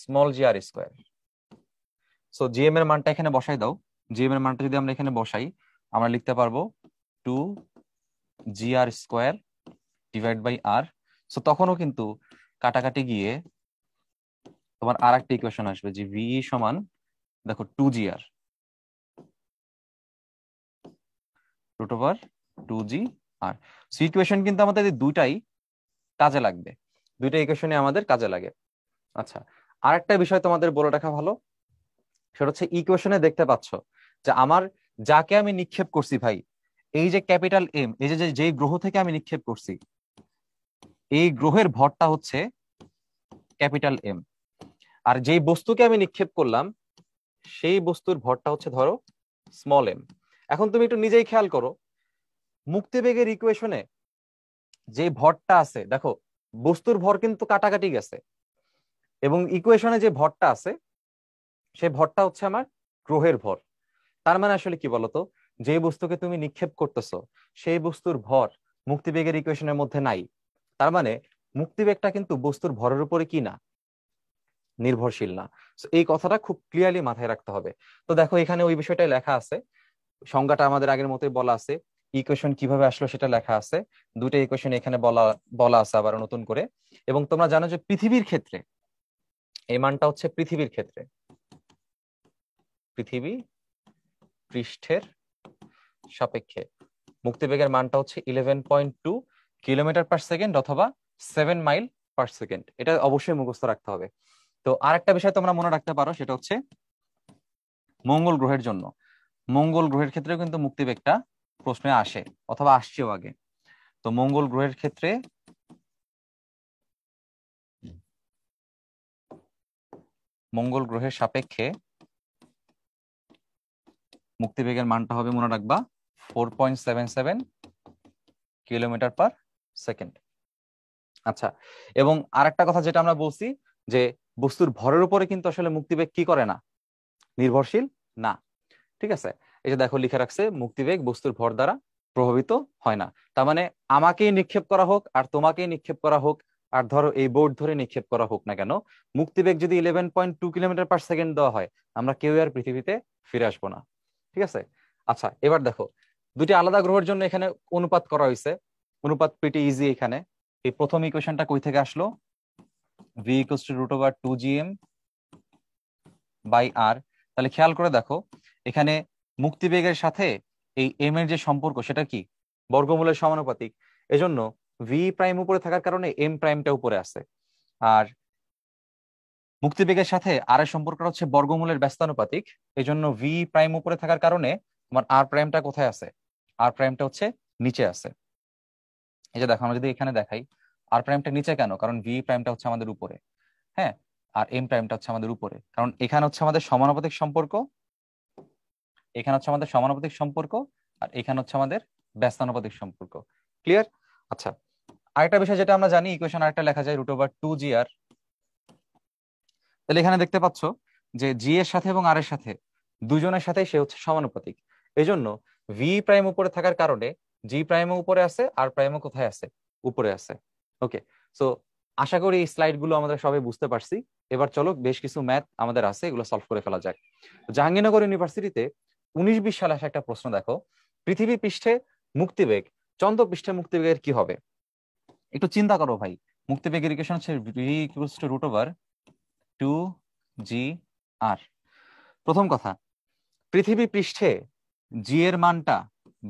স্মল GR²। সো জিএম এর মানটা এখানে বসাই দাও। জিএম এর মানটা যদি আমরা এখানে বসাই, আমরা লিখতে পারবো 2GR² / R। সো তখনও কিন্তু কাটাকাটি গিয়ে তোমার আর একটা ইকুয়েশন আসবে, যে VE সমান দেখো 2GR √2GR। সো ইকুয়েশন কিন্তু আমাদের এই দুইটাই কাজে লাগবে, দুইটা ইকুয়েশনই আমাদের কাজে লাগে। আচ্ছা, আরেকটা বিষয় তোমাদের বলে রাখা ভালো, সেটা হচ্ছে ইকুয়েশনে দেখতে পাচ্ছ যে আমার যাকে আমি নিক্ষেপ করছি ভাই, এই যে ক্যাপিটাল এম, এই যে যেই গ্রহ থেকে আমি নিক্ষেপ করছি, এই গ্রহের ভরটা হচ্ছে ক্যাপিটাল এম। আর যেই বস্তুকে আমি নিক্ষেপ করলাম সেই বস্তুর ভরটা হচ্ছে ধরো স্মল এম। এখন তুমি একটু নিজেই খেয়াল করো, মুক্তিবেগের ইকুয়েশনে যে ভরটা আছে, দেখো বস্তুর ভর কিন্তু কাটাকাটি গেছে, এবং ইকুয়েশনে যে ভরটা আছে সেই ভরটা হচ্ছে আমার গ্রহের ভর। তার মানে আসলে কি বলতো, যে বস্তুকে তুমি নিক্ষেপ করতেছো সেই বস্তুর ভর মুক্তিবেগের ইকুয়েশনের মধ্যে নাই। তার মানে মুক্তিবেগটা কিন্তু বস্তুর ভরের উপরে কি না, নির্ভরশীল না। So এই কথাটা খুব ক্লিয়ারলি মাথায় রাখতে হবে। তো দেখো এখানে ওই বিষয়টাই লেখা আছে, সংজ্ঞাটা আমাদের আগের মতোই বলা আছে, ইকুয়েশন কিভাবে আসলো সেটা লেখা আছে, দুটো ইকুয়েশন এখানে বলা বলা আছে আবার নতুন করে। এবং তোমরা জানো যে পৃথিবীর ক্ষেত্রে এই মানটা হচ্ছে পৃথিবীর ক্ষেত্রে, পৃথিবী পৃষ্ঠের সাপেক্ষে মুক্তিবেগের মানটা হচ্ছে 11.2 কিলোমিটার পার সেকেন্ড অথবা 7 মাইল পার সেকেন্ড। এটা অবশ্যই মুখস্থ রাখতে হবে। তো আরেকটা বিষয় তোমরা মনে রাখতে পারো, সেটা হচ্ছে মঙ্গল গ্রহের জন্য, মঙ্গল গ্রহের ক্ষেত্রেও কিন্তু মুক্তিবেগটা প্রশ্নে আসে অথবা আসছেও আগে। তো মঙ্গল গ্রহের ক্ষেত্রে মঙ্গল গ্রহের সাপেক্ষে মুক্তিবেগের মানটা হবে মনে রাখবা 4.77 কিলোমিটার পার সেকেন্ড। আচ্ছা, এবং আরেকটা কথা যেটা আমরা বলছি যে বস্তুর ভরের উপরে কিন্তু আসলে মুক্তিবেগ কি করে না, নির্ভরশীল না। ঠিক আছে, এই যে দেখো লিখে রাখছে মুক্তিবেগ বস্তুর ভর দ্বারা প্রভাবিত হয় না। তার মানে আমাকেই নিক্ষেপ করা হোক আর তোমাকেই নিক্ষেপ করা হোক আর ধরো এই বোর্ড ধরে নিক্ষেপ করা হোক না কেন, মুক্তিবেগ যদি 11.2 কিলোমিটার পার সেকেন্ড দেওয়া হয়, আমরা কেউ আর পৃথিবীতে ফিরে আসবো না। ঠিক আছে। আচ্ছা, এবার দেখো দুটি আলাদা গ্রহের জন্য এখানে অনুপাত করা হয়েছে। অনুপাত প্রিটি ইজি। এখানে এই প্রথম ইকুয়েশনটা কই থেকে আসলো, v equals to root over 2gm by R. তাহলে খেয়াল করে দেখো এখানে মুক্তিবেগের সাথে এই এম এর যে সম্পর্ক সেটা কি, বর্গমূলের সমানুপাতিক। এজন্য ভি প্রাইম উপরে থাকার কারণে এম প্রাইমটা উপরে আছে। আর মুক্তিবেগের সাথে আর এর সম্পর্কটা হচ্ছে বর্গমূলের ব্যস্তানুপাতিক। এজন্য ভি প্রাইম উপরে থাকার কারণে তোমার আর প্রাইমটা কোথায় আছে, আর প্রাইমটা হচ্ছে নিচে আছে। এই যে দেখো আমরা যদি এখানে দেখাই আর প্রাইমটা নিচে কেন, কারণ ভি প্রাইমটা হচ্ছে আমাদের উপরে। হ্যাঁ, আর এম প্রাইমটা হচ্ছে আমাদের উপরে, কারণ এখানে হচ্ছে আমাদের সমানুপাতিক সম্পর্ক, এখানে হচ্ছে আমাদের সমানুপাতিক সম্পর্ক, আর এখানে হচ্ছে আমাদের ব্যস্তানুপাতিক সম্পর্ক। ক্লিয়ার? আচ্ছা, আরেকটা বিষয় যেটা আমরা জানি, ইকুয়েশন আরেকটা লেখা যায় রুট ওভার 2gr। তাহলে এখানে দেখতে পাচ্ছ যে জি এর সাথে এবং আর এর সাথে দুজনের সাথেই সে হচ্ছে সমানুপাতিক। এই জন্য ভি প্রাইম উপরে থাকার কারণে জি প্রাইমও উপরে আছে, আর প্রাইমও কোথায় আছে, উপরে আছে। ওকে, সো আশা করি এই স্লাইড গুলো আমাদের সবাই বুঝতে পারছি। এবার চলো বেশ কিছু ম্যাথ আমাদের আছে, এগুলো সলভ করে ফেলা যাক। জাহাঙ্গীরনগর ইউনিভার্সিটিতে 19-20 সালে আসা একটা প্রশ্ন দেখো, পৃথিবী পৃষ্ঠে মুক্তিবেগ চন্দ্র পৃষ্ঠে মুক্তিবেগের কি হবে? একটু চিন্তা করো ভাই। মুক্তিবেগের ইকুয়েশন হচ্ছে v equals to root over 2gr। প্রথম কথা, পৃথিবী পৃষ্ঠে জি এর মানটা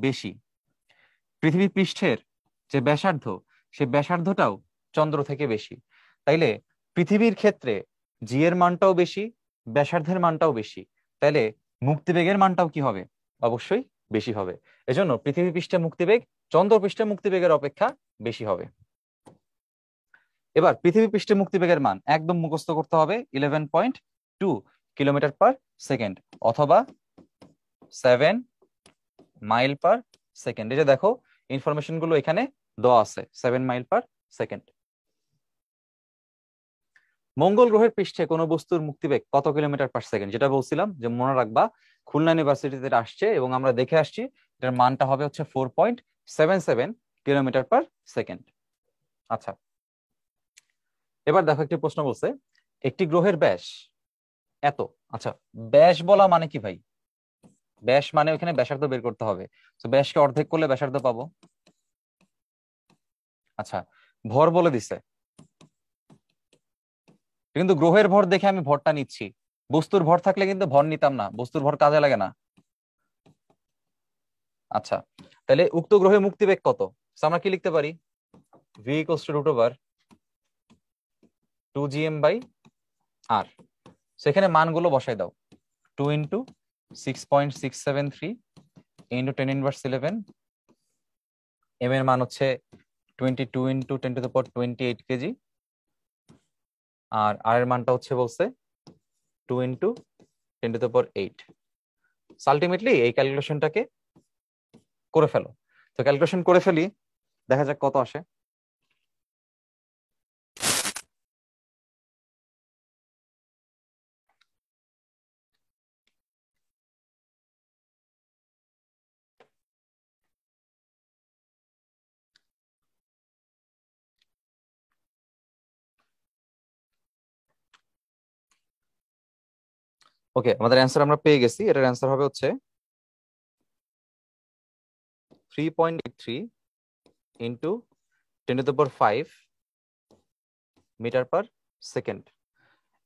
বেশি। পৃথিবী পৃষ্ঠের যে ব্যাসার্ধ, সে ব্যাসার্ধটাও চন্দ্র থেকে বেশি। তাইলে পৃথিবীর ক্ষেত্রে জি এর মানটাও বেশি, ব্যাসার্ধের মানটাও বেশি। তাইলে মুক্তিবেগের মানটাও কি হবে? অবশ্যই বেশি হবে। এজন্য পৃথিবী পৃষ্ঠে মুক্তিবেগ চন্দ্র পৃষ্ঠে মুক্তিবেগের অপেক্ষা বেশি হবে। এবার পৃথিবী পৃষ্ঠে মুক্তিবেগের মান একদম মুখস্থ করতে হবে, 11.2 কিলোমিটার পার সেকেন্ড অথবা 7 মাইল পার সেকেন্ড। এই যে দেখো ইনফরমেশন গুলো এখানে দেওয়া আছে, 7 মাইল পার সেকেন্ড। মঙ্গল গ্রহের পৃষ্ঠে কোনো বস্তুর মুক্তিবেগ কত কিলোমিটার পার সেকেন্ড, যেটা বলছিলাম যে মনে রাখবা খুলনা ইউনিভার্সিটিতে আসছে এবং আমরা দেখে আসছি এটার মানটা হবে হচ্ছে 4.77 কিলোমিটার পার সেকেন্ড। আচ্ছা, এবার দেখো একটি প্রশ্ন বলছে একটি গ্রহের ব্যাস এত। আচ্ছা, ব্যাস বলা মানে কি ভাই? ব্যাস মানে ওখানে ব্যাসার্ধ বের করতে হবে, তো ব্যাসকে অর্ধেক করলে ব্যাসার্ধ পাবো। আচ্ছা, ভর বলে দিছে, কিন্তু গ্রহের ভর দেখে আমি ভরটা নিচ্ছি। বস্তুর ভর থাকলে কিন্তু ভর নিতাম না, বস্তুর ভর কাজে লাগে না। আচ্ছা, তাহলে উক্ত গ্রহে মুক্তিবেগ কত? So, আমরা কি লিখতে পারি, v equals to root over 2gm by R. সেখানে মানগুলো বসাই দাও, 2 ইন্টু 6.673 ইন্টু 10 ইনভার্স 11, এম এর মান হচ্ছে 22 into 10 to the power 28 KG, আর আর এর মানটা হচ্ছে বলছে 2 into 10 to the power 8। Ultimately এই ক্যালকুলেশনটাকে করে ফেলো। তো ক্যালকুলেশন করে ফেলি, দেখা যাক কত আসে। ওকে, আমাদের অ্যান্সার আমরা পেয়ে গেছি। এটার অ্যান্সার হবে হচ্ছে 3.83 into 10 to the power 5 meter per second.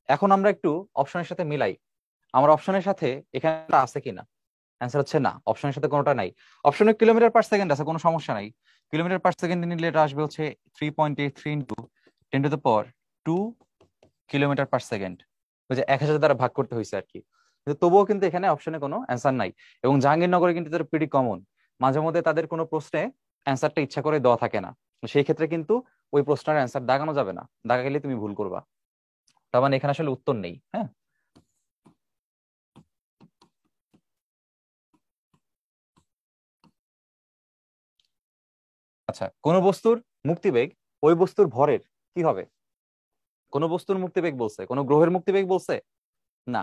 এখন আমরা একটু অপশনের সাথে মিলাই, আমার অপশনের সাথে এখানে আছে কিনা। অ্যান্সার হচ্ছে না, অপশনের সাথে কোনোটা নাই। অপশনে কিলোমিটার পার সেকেন্ড আছে, কোনো সমস্যা নাই। কিলোমিটার পার সেকেন্ড নিলে এটা আসবে হচ্ছে 3.83 into 10 to the power 2 kilometre per second. ওই যে 1000 দ্বারা ভাগ করতে হয়েছে আর কি। কিন্তু তবুও কিন্তু এখানে অপশনে কোনো অ্যান্সার নাই। এবং জাহাঙ্গীরনগরে কিন্তু তাদের প্রিটি কমন, মাঝে মধ্যে তাদের কোনো প্রশ্নে অ্যান্সারটা ইচ্ছা করে দেওয়া থাকে না, সেই ক্ষেত্রে কিন্তু ওই প্রশ্নের অ্যান্সার দাগানো যাবে না, দাগা গেলে তুমি ভুল করবা। তার মানে এখানে আসলে উত্তর নেই। হ্যাঁ, আচ্ছা, কোন বস্তুর মুক্তিবেগ ওই বস্তুর ভরের কি হবে? কোন বস্তুর মুক্তিবেগ বলছে, কোন গ্রহের মুক্তিবেগ বলছে না।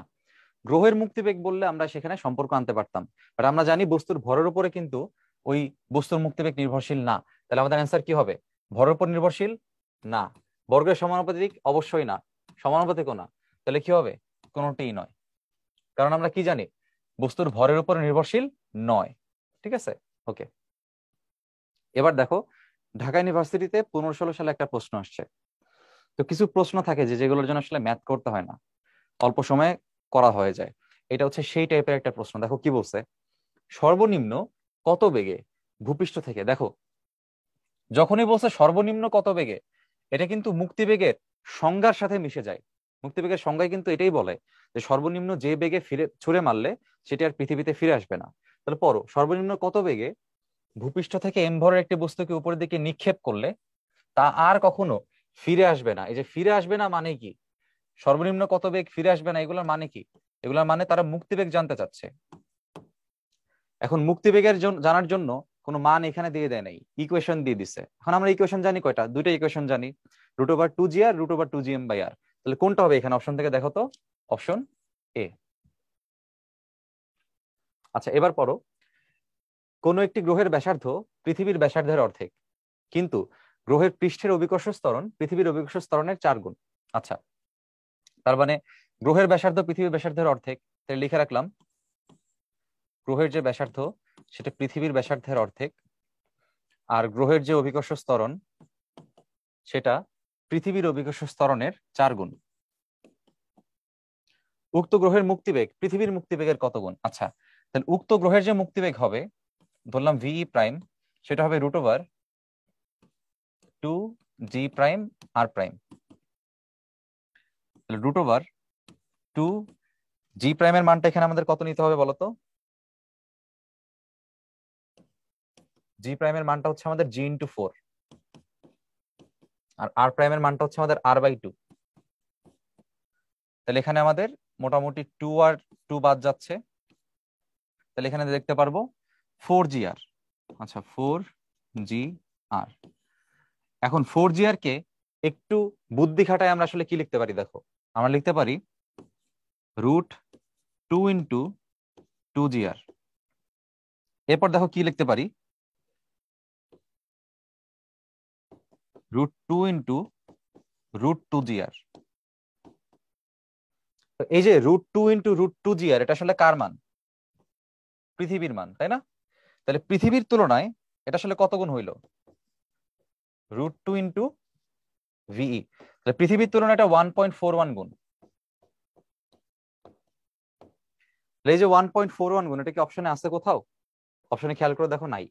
গ্রহের মুক্তিবেগ বললে আমরা সেখানে সম্পর্ক আনতে পারতাম, বাট আমরা জানি বস্তুর ভরের উপরে কিন্তু ওই বস্তুর মুক্তিবেগ নির্ভরশীল না। তাহলে আমাদের অ্যান্সার কি হবে? ভরের উপর নির্ভরশীল না। বর্গের সমানুপাতিক অবশ্যই না, সমানুপাতিকও না। তাহলে কি হবে? কোনোটিই নয়। কারণ আমরা কি জানি? বস্তুর ভরের উপর নির্ভরশীল নয়। ঠিক আছে, ওকে। এবার দেখো, ঢাকা ইউনিভার্সিটিতে 15-16 সালে একটা প্রশ্ন আসছে। তো কিছু প্রশ্ন থাকে যেগুলোর জন্য আসলে ম্যাথ করতে হয় না, অল্প সময়ে করা হয়ে যায়। এটা হচ্ছে সেই টাইপের একটা প্রশ্ন। দেখো কি বলছে, সর্বনিম্ন কত বেগে ভূপৃষ্ঠ থেকে, দেখো যখনই বলছে সর্বনিম্ন কত বেগে, এটা কিন্তু মুক্তিবেগের সংজ্ঞার সাথে মিশে যায়। মুক্তিবেগের সংজ্ঞায় কিন্তু এটাই বলে যে সর্বনিম্ন যে বেগে ফিরে ছুঁড়ে মারলে সেটি আর পৃথিবীতে ফিরে আসবে না। তাহলে পড়ো, সর্বনিম্ন কত বেগে ভূপৃষ্ঠ থেকে এম ভরের একটি বস্তুকে উপরের দিকে নিক্ষেপ করলে তা আর কখনো ফিরে আসবে না। এই যে ফিরে আসবে না মানে কি, সর্বনিম্ন কত বেগ ফিরে আসবে না, এগুলোর মানে কি? এগুলোর মানে তারা মুক্তিবেগ জানতে চাচ্ছে। এখন মুক্তিবেগের জানার জন্য কোনো মান এখানে দিয়ে দেয় নাই, ইকুয়েশন দিয়ে দিছে। এখন আমরা ইকুয়েশন জানি কয়টা? দুইটা ইকুয়েশন জানি, √2g আর √2gm/r। তাহলে কোনটা হবে এখানে? অপশন থেকে দেখো তো, অপশন এ। আচ্ছা, এবার পড়ো, কোন একটি গ্রহের ব্যাসার্ধ পৃথিবীর ব্যাসার্ধের অর্ধেক, কিন্তু গ্রহের পৃষ্ঠের অভিকর্ষ ত্বরণ পৃথিবীর অভিকর্ষ ত্বরণের 4 গুণ। আচ্ছা, তার মানে গ্রহের ব্যাসার্ধ পৃথিবীর ব্যাসার্ধের অর্ধেক, তাহলে লিখে রাখলাম গ্রহের যে ব্যাসার্ধ সেটা পৃথিবীর ব্যাসার্ধের অর্ধেক, আর গ্রহের যে অভিকর্ষ ত্বরণ সেটা পৃথিবীর অভিকর্ষ ত্বরণের 4 গুণ। উক্ত গ্রহের মুক্তিবেগ পৃথিবীর মুক্তিবেগের কত গুণ? আচ্ছা, তাহলে উক্ত গ্রহের যে মুক্তিবেগ হবে, ধরলাম ভিই প্রাইম, সেটা হবে √2g'(r'). তাহলে √2g' এর মানটা এখানে আমাদের কত নিতে হবে বলতো? g' এর মানটা হচ্ছে আমাদের g×4, আর r' এর মানটা হচ্ছে আমাদের r/2। তাহলে এখানে আমাদের মোটামুটি 2 আর 2 বাদ যাচ্ছে, তাহলে এখানে দেখতে পারবো 4gr। আচ্ছা, 4gr। এখন 4gr কে একটু বুদ্ধি খাটায় আমরা আসলে কি লিখতে পারি? দেখো, আমরা লিখতে পারি √2 × 2gr। এরপর দেখো কি লিখতে পারি, √2 × √2gr। তো এই যে √2 × √2gr, এটা আসলে কার মান? পৃথিবীর মান, তাই না? তাহলে পৃথিবীর তুলনায় এটা আসলে কত গুণ হইলো? √2 × VE। তাহলে পৃথিবীর তুলনায় এটা 1.41 গুণ। এই যে 1.41 গুণ, এটা কি অপশনে আছে কোথাও? অপশনে খেয়াল করে দেখো, নাই।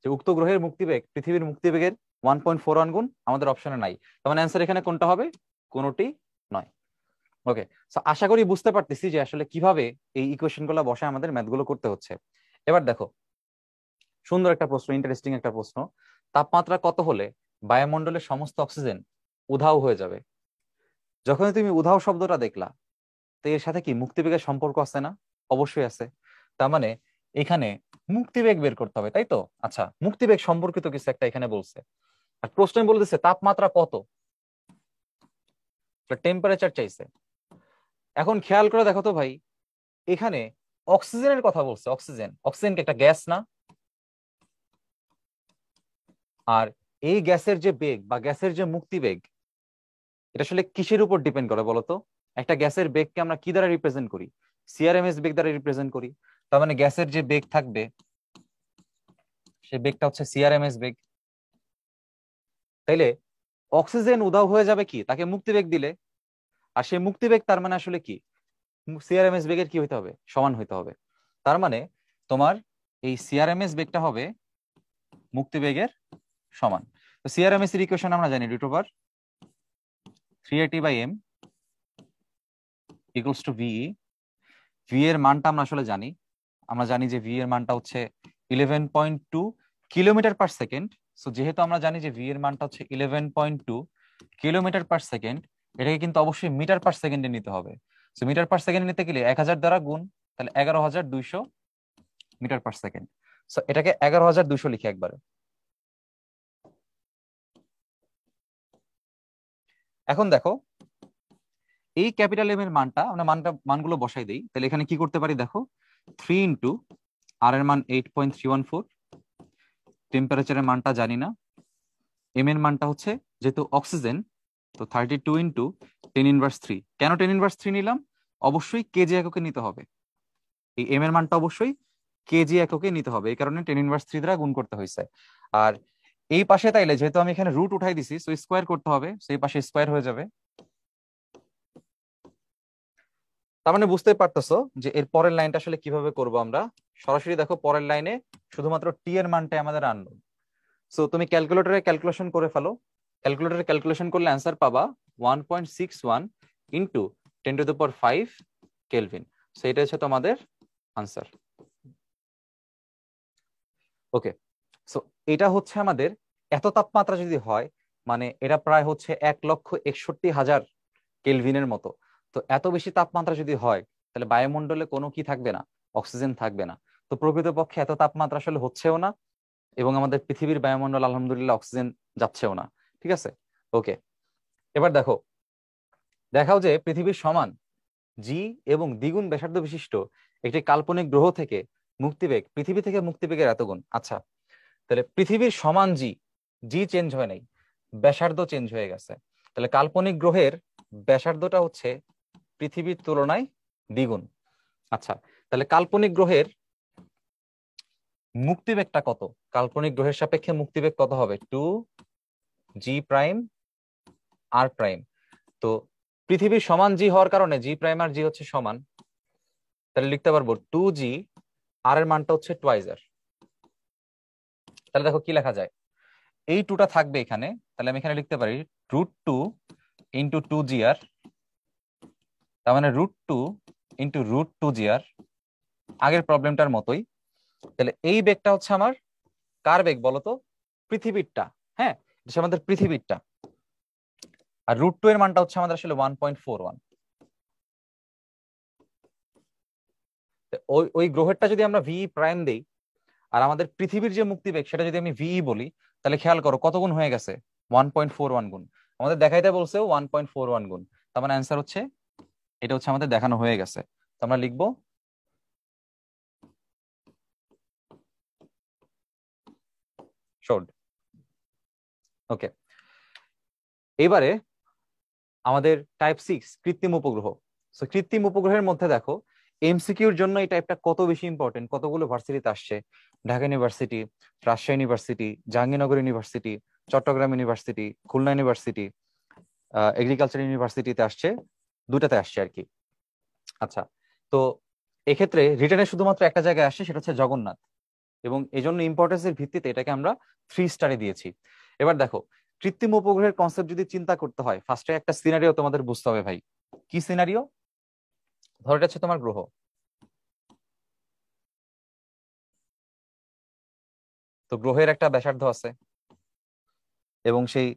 যে উক্ত গ্রহের মুক্তিবেগ পৃথিবীর মুক্তিবেগের 1.41 গুণ আমাদের অপশনে নাই। তার মানে অ্যান্সার এখানে কোনটা হবে? কোনোটি নয়। ওকে, সো আশা করি বুঝতে পারতেছি যে আসলে কিভাবে এই ইকুয়েশন গুলো বসায় আমাদের ম্যাথ গুলো করতে হচ্ছে। এবার দেখো, সুন্দর একটা প্রশ্ন, ইন্টারেস্টিং একটা প্রশ্ন। তাপমাত্রা কত হলে বায়ুমণ্ডলের সমস্ত অক্সিজেন উধাও হয়ে যাবে? যখনই তুমি উধাও শব্দটা দেখলা, তো এর সাথে কি মুক্তিবেগের সম্পর্ক আছে না? অবশ্যই আছে। তার মানে এখানে মুক্তিবেগ বের করতে হবে, তাই তো? আচ্ছা, মুক্তিবেগ সম্পর্কিত কিছু একটা এখানে বলছে, আর প্রশ্ন বলে দিচ্ছে তাপমাত্রা কত, টেম্পারেচার চাইছে। এখন খেয়াল করে দেখো তো ভাই, এখানে অক্সিজেনের কথা বলছে। অক্সিজেন, অক্সিজেন কি একটা গ্যাস না? আর এই গ্যাসের যে বেগ বা গ্যাসের যে মুক্তিবেগ, এটা আসলে কিসের উপর ডিপেন্ড করে বলতো? একটা গ্যাসের বেগকে আমরা কি দ্বারা রিপ্রেজেন্ট করি? সিআরএমএস বেগ দ্বারা রিপ্রেজেন্ট করি। তার মানে গ্যাসের যে বেগ থাকবে সে বেগটা হচ্ছে সিআরএমএস বেগ। তাইলে অক্সিজেন উধাও হয়ে যাবে কি তাকে মুক্তিবেগ দিলে, আর সেই মুক্তিবেগ তার মানে আসলে কি সিআরএমএস বেগের কি হইতে হবে? সমান হইতে হবে। তার মানে তোমার এই সিআরএমএস বেগটা হবে মুক্তিবেগের সমান। তো সিআরএমএস এর ইকুয়েশন আমরা জানি, √380/m = VE। ভি এর মানটা আমরা আসলে জানি, আমরা জানি যে ভি এর মানটা হচ্ছে 11.2 কিলোমিটার পার সেকেন্ড। সো যেহেতু আমরা জানি যে ভি এর মানটা হচ্ছে 11.2 কিলোমিটার পার সেকেন্ড, এটাকে কিন্তু অবশ্যই মিটার পার সেকেন্ডে নিতে হবে। সো মিটার পার সেকেন্ডে নিতে গেলে 1000 দ্বারা গুণ, তাহলে 11200 মিটার পার সেকেন্ড। সো এটাকে 11200 লিখে একবারে। এখন দেখো এই ক্যাপিটাল এম এর মানটা আমরা মানগুলো বসাই দেই, তাহলে এখানে কি করতে পারি দেখো, 3 ইন্টু আর এর মান 8.314, টেম্পারেচারের মানটা জানি না, এম এর মানটা হচ্ছে যেহেতু অক্সিজেন তো 32 ইন্টু 10⁻³ কেন 10⁻³ নিলাম, অবশ্যই কেজি এককে নিতে হবে, এই এম এর মানটা অবশ্যই কেজি এককে নিতে হবে, এই কারণে 10⁻³ দ্বারা গুণ করতে হয়েছে। আর এই পাশে তাইলে যেহেতু আমি এখানে রুট উঠাই দিছি, সো স্কোয়ার করতে হবে, সেই পাশে স্কোয়ার হয়ে যাবে। তার মানে বুঝতে পারতেছো যে এর পরের লাইনটা আসলে কিভাবে করব আমরা। সরাসরি দেখো পরের লাইনে শুধুমাত্র টি এর মানটাই আমাদের আননোন। সো তুমি ক্যালকুলেটরে ক্যালকুলেশন করে ফেলো, ক্যালকুলেটরে ক্যালকুলেশন করলে অ্যান্সার পাবা 1.61 ইন্টু 10⁵ কেলভিন। সো এটা হচ্ছে তোমাদের আনসার। ওকে, সো এটা হচ্ছে আমাদের এত তাপমাত্রা যদি হয়, মানে এটা প্রায় হচ্ছে 1,61,000 কেলভিনের মতো। তো এত বেশি তাপমাত্রা যদি হয় তাহলে বায়ুমণ্ডলে কোনো কি থাকবে না, অক্সিজেন থাকবে না। তো প্রকৃতপক্ষে এত তাপমাত্রা আসলে হচ্ছেও না, এবং আমাদের পৃথিবীর বায়ুমণ্ডল আলহামদুলিল্লাহ অক্সিজেন যাচ্ছেও না। ঠিক আছে, ওকে। এবার দেখো, দেখাও যে পৃথিবীর সমান জি এবং দ্বিগুণ ব্যাসার্ধ বিশিষ্ট একটি কাল্পনিক গ্রহ থেকে মুক্তিবেগ, পৃথিবী থেকে মুক্তিবেগের এত গুণ। আচ্ছা, তাহলে পৃথিবীর সমান জি, জি চেঞ্জ হয় নাই, ব্যাসার্ধ চেঞ্জ হয়ে গেছে। তাহলে কাল্পনিক গ্রহের ব্যাসার্ধটা হচ্ছে পৃথিবীর তুলনায় দ্বিগুণ। আচ্ছা, তাহলে কাল্পনিক গ্রহের মুক্তিবেগটা কত, কাল্পনিক গ্রহের সাপেক্ষে মুক্তিবেগ কত হবে, 2g'(r')। তো পৃথিবীর সমান জি হওয়ার কারণে জি প্রাইম আর জি হচ্ছে সমান, তাহলে লিখতে পারবো 2g, আর এর মানটা হচ্ছে টুয়াইস আর। তাহলে দেখো কি লেখা যায়, এই টুটা থাকবে এখানে, তাহলে আমি এখানে লিখতে পারি √2 ইন্টু 2gr, তার মানে √2 ইন্টু √2gr, আগের প্রবলেমটার মতোই। তাহলে এই বেগটা হচ্ছে আমার কার বেগ বলতো, পৃথিবীরটা। হ্যাঁ, এটা হচ্ছে আমাদের পৃথিবীরটা। আর √2 এর মানটা হচ্ছে আমাদের আসলে 1.41। ওই ওই গ্রহেরটা যদি আমরা ভি প্রাইম দেই, আর আমাদের পৃথিবীর যে মুক্তিবেগ সেটা যদি আমি ভি বলি, তাহলে খেয়াল করো কত গুণ হয়ে গেছে, 1.41 গুণ। আমাদের দেখাইতে বলছে 1.41 গুণ, তার মানে অ্যান্সার হচ্ছে এটা হচ্ছে আমাদের দেখানো হয়ে গেছে। তো আমরা লিখবো শোড। ওকে, এবারে আমাদের টাইপ 6 কৃত্রিম উপগ্রহ। সো কৃত্রিম উপগ্রহের মধ্যে দেখো এমসিকিউর জন্য এই টাইপটা কত বেশি ইম্পর্টেন্ট, কতগুলো ভার্সিটিতে আসছে, Dhaka university, Rajshahi university, Jahangirnagar university, Chittagong university, Khulna university, agriculture ইউনিভার্সিটিতে আসছে, দুটাতে আসছে আর কি। আচ্ছা, তো এক্ষেত্রে রিটেনে শুধুমাত্র একটা জায়গায় আসছে, সেটা হচ্ছে জগন্নাথ, এবং এই জন্য ইম্পর্টেন্সের ভিত্তিতে এটাকে আমরা 3 স্টারে দিয়েছি। এবার দেখো, কৃত্রিম উপগ্রহের কনসেপ্ট যদি চিন্তা করতে হয়, ফার্স্টে একটা সিনারিও তোমাদের বুঝতে হবে ভাই। কি সিনারিও, ধরো এটা হচ্ছে তোমার গ্রহ, তো গ্রহের একটা ব্যাসার্ধ আছে, এবং সেই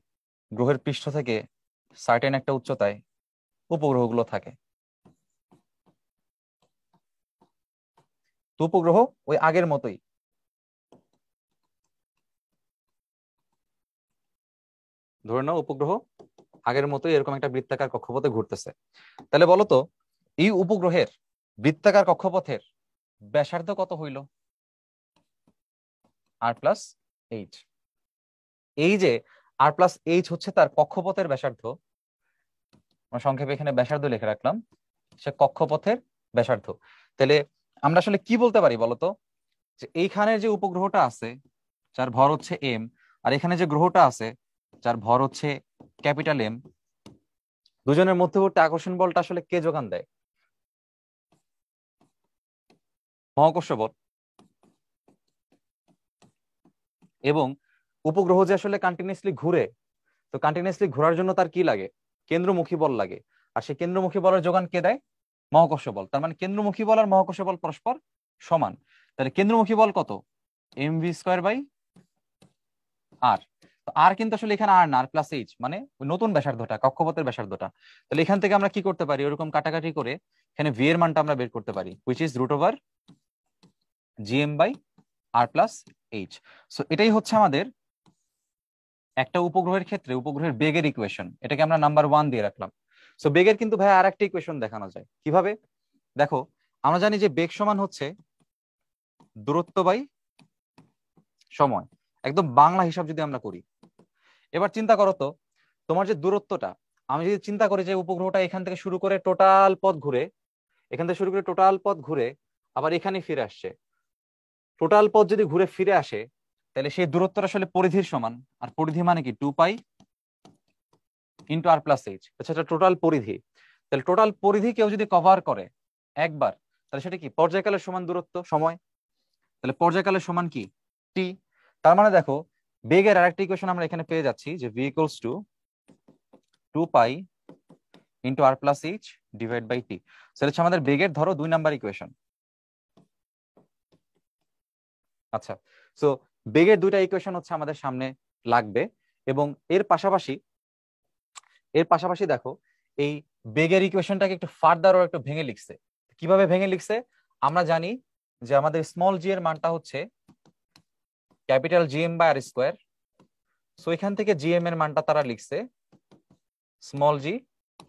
গ্রহের পৃষ্ঠ থেকে সার্টেন একটা উচ্চতায় উপগ্রহগুলো থাকে। তো উপগ্রহ ওই আগের মতোই, ধরে নাও উপগ্রহ আগের মতোই এরকম একটা বৃত্তাকার কক্ষপথে ঘুরতেছে। তাহলে বলো তো, এই উপগ্রহের বৃত্তাকার কক্ষপথের ব্যাসার্ধ কত হইল, r+h। এই যে r+h হচ্ছে তার কক্ষপথের ব্যাসার্ধ, আমরা সংক্ষেপে এখানে ব্যাসার্ধ লিখে রাখলাম, সে কক্ষপথের ব্যাসার্ধ। তাহলে আমরা আসলে কি বলতে পারি বলতো, যে এইখানে যে উপগ্রহটা আছে যার ভর হচ্ছে এম, আর এখানে যে গ্রহটা আছে যার ভর হচ্ছে ক্যাপিটাল এম, দুজনের মধ্যবর্তী আকর্ষণ বলটা আসলে কে যোগান দেয়, মহাকর্ষ বল। এবং উপগ্রহ যে আসলে কন্টিনিউয়াসলি ঘুরে, তো কন্টিনিউয়াসলি ঘোরার জন্য তার কি লাগে, কেন্দ্রমুখী বল লাগে। আর সেই কেন্দ্রমুখী বলের যোগান কে দেয়, মহাকর্ষ বল। তার মানে কেন্দ্রমুখী বল আর মহাকর্ষ বল পরস্পর সমান। তাহলে কেন্দ্রমুখী বল কত, mv²/r। তো আর কিন্তু আসলে এখানে আর না, r+h মানে ওই নতুন ব্যাসার্ধটা, কক্ষপথের ব্যাসার্ধটা। তাহলে এখান থেকে আমরা কি করতে পারি, ওরকম কাটাকাটি করে এখানে ভি এর মানটা আমরা বের করতে পারি, হুইচ ইজ √gm/r+h। সো এটাই হচ্ছে আমাদের একটা উপগ্রহের ক্ষেত্রে উপগ্রহের বেগের ইকুয়েশন, এটাকে আমরা নাম্বার 1 দিয়ে রাখলাম। সো বেগের কিন্তু ভাই আর একটা ইকুয়েশন দেখানো যায় কিভাবে। দেখো আমরা জানি যে বেগ সমান হচ্ছে দূরত্ব বাই সময়, একদম বাংলা হিসাব যদি আমরা করি। এবার চিন্তা করো তো, তোমার যে দূরত্বটা, আমি যদি চিন্তা করি যে উপগ্রহটা এখান থেকে শুরু করে টোটাল পথ ঘুরে, এখান থেকে শুরু করে টোটাল পথ ঘুরে আবার এখানে ফিরে আসছে, টোটাল পথ যদি ঘুরে ফিরে আসে তাহলে সেই দূরত্বটা আসলে পরিধির সমান। আর পরিধি মানে কি 2 pi into R plus H, আচ্ছা এটা টোটাল পরিধি। তাহলে টোটাল পরিধি কেউ যদি কভার করে একবার, তাহলে সেটা কি পর্যায়কালের সমান দূরত্ব সময়। তাহলে পর্যায়কালের সমান কি টি। তার মানে দেখো বেগের আরেকটা ইকুয়েশন আমরা এখানে পেয়ে যাচ্ছি যে V equals to 2 pi into R plus H divide by T. সেটা হচ্ছে আমাদের বেগের ধরো 2 নাম্বার ইকুয়েশন। আচ্ছা, সো বেগের দুইটা ইকুয়েশন হচ্ছে আমাদের সামনে লাগবে। এবং এর পাশাপাশি দেখো এই বেগের ইকুয়েশনটাকে একটু ফার্দার একটু ভেঙে লিখছে। কিভাবে ভেঙে লিখছে? আমরা জানি যে আমাদের স্মল জি এর মানটা হচ্ছে capital G M by R square. So এখান থেকে জিএম এর মানটা তারা লিখছে স্মল জি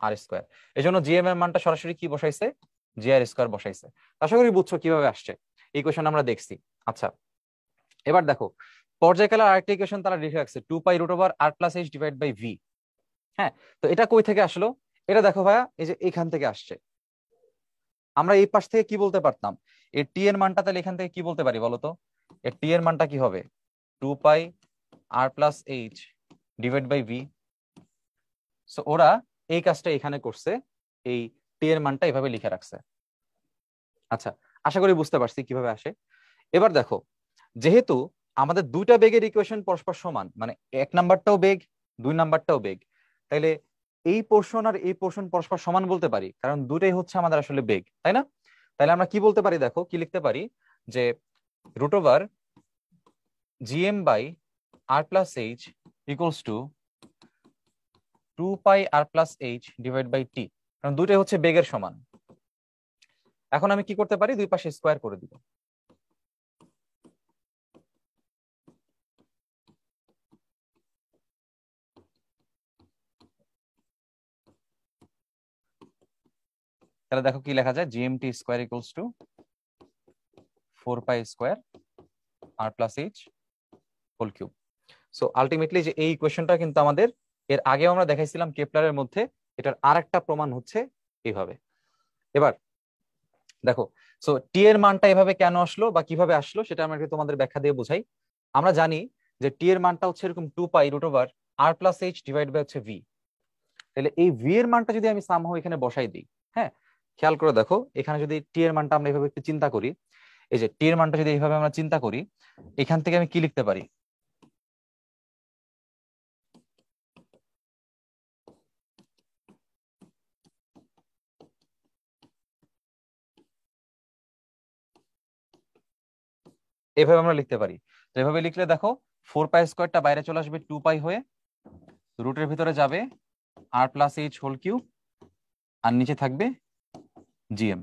আর স্কোয়ার। এই জন্য জিএম এর মানটা সরাসরি কি বসাইছে, জি আর স্কোয়ার বসাইছে। আশা করি বুঝছো কিভাবে আসছে, এই ইকুয়েশন আমরা দেখছি। আচ্ছা এবার দেখো পর্যায়কালের আরেকটা ইকুয়েশন তারা লিখে রাখছে 2 pi root over R plus H divide by V. হ্যাঁ, তো এটা কই থেকে আসলো? এটা দেখো ভাইয়া এই যে এখান থেকে আসছে। আমরা এই পাশ থেকে কি বলতে পারতাম, এর টি এর মানটা তাহলে এখান থেকে কি বলতে পারি বলতো? এর টি এর মানটা কি হবে 2 pi R plus H divide by V. So ওরা এই কাজটা এখানে করছে, এই টি এর মানটা এভাবে লিখে রাখছে। আচ্ছা আশা করি বুঝতে পারছি কিভাবে আসে। এবার দেখো যেহেতু আমাদের দুইটা বেগের ইকুয়েশন পরস্পর সমান, মানে 1 নাম্বারটাও বেগ 2 নাম্বারটাও বেগ, তাইলে এই পোর্শন আর এই পোর্শন পরস্পর সমান বলতে পারি, কারণ দুটাই হচ্ছে আমাদের আসলে বেগ, তাই না? তাহলে আমরা কি বলতে পারি, দেখো কি লিখতে পারি, যে root over GM by R plus H equals to 2 pi R plus H divide by T, কারণ দুটাই হচ্ছে বেগের সমান। এখন আমি কি করতে পারি, দুই পাশে স্কোয়ার করে দিব। তাহলে দেখো কি লেখা যায়, GMT square equals to 4 pi square R plus H whole cube. So ultimately যে এই ইকুয়েশনটা কিন্তু আমাদের এর আগেও আমরা দেখাইছিলাম কেপলারের মধ্যে, এটার আরেকটা প্রমাণ হচ্ছে এইভাবে। এবার দেখো সো টি এর মানটা এভাবে কেন আসলো বা কিভাবে আসলো সেটা আমরা একটু তোমাদের ব্যাখ্যা দিয়ে বোঝাই। আমরা জানি যে টি এর মানটা হচ্ছে এরকম 2 pi root over R plus H divide by হচ্ছে ভি। তাহলে এই ভি এর মানটা যদি আমি সামহাও এখানে বসাই দিই, হ্যাঁ খেয়াল করে দেখো এখানে যদি টি এর মানটা আমরা এভাবে একটু চিন্তা করি, এই যে টি এর মানটা যদি এইভাবে আমরা চিন্তা করি, এখান থেকে আমি কি লিখতে পারি, এভাবে আমরা লিখতে পারি। তো এভাবে লিখলে দেখো 4 পাই স্কোয়ারটা বাইরে চলে আসবে 2 পাই হয়ে, রুটের ভিতরে যাবে আর প্লাস এইচ হোল কিউব, আর নিচে থাকবে জিএম।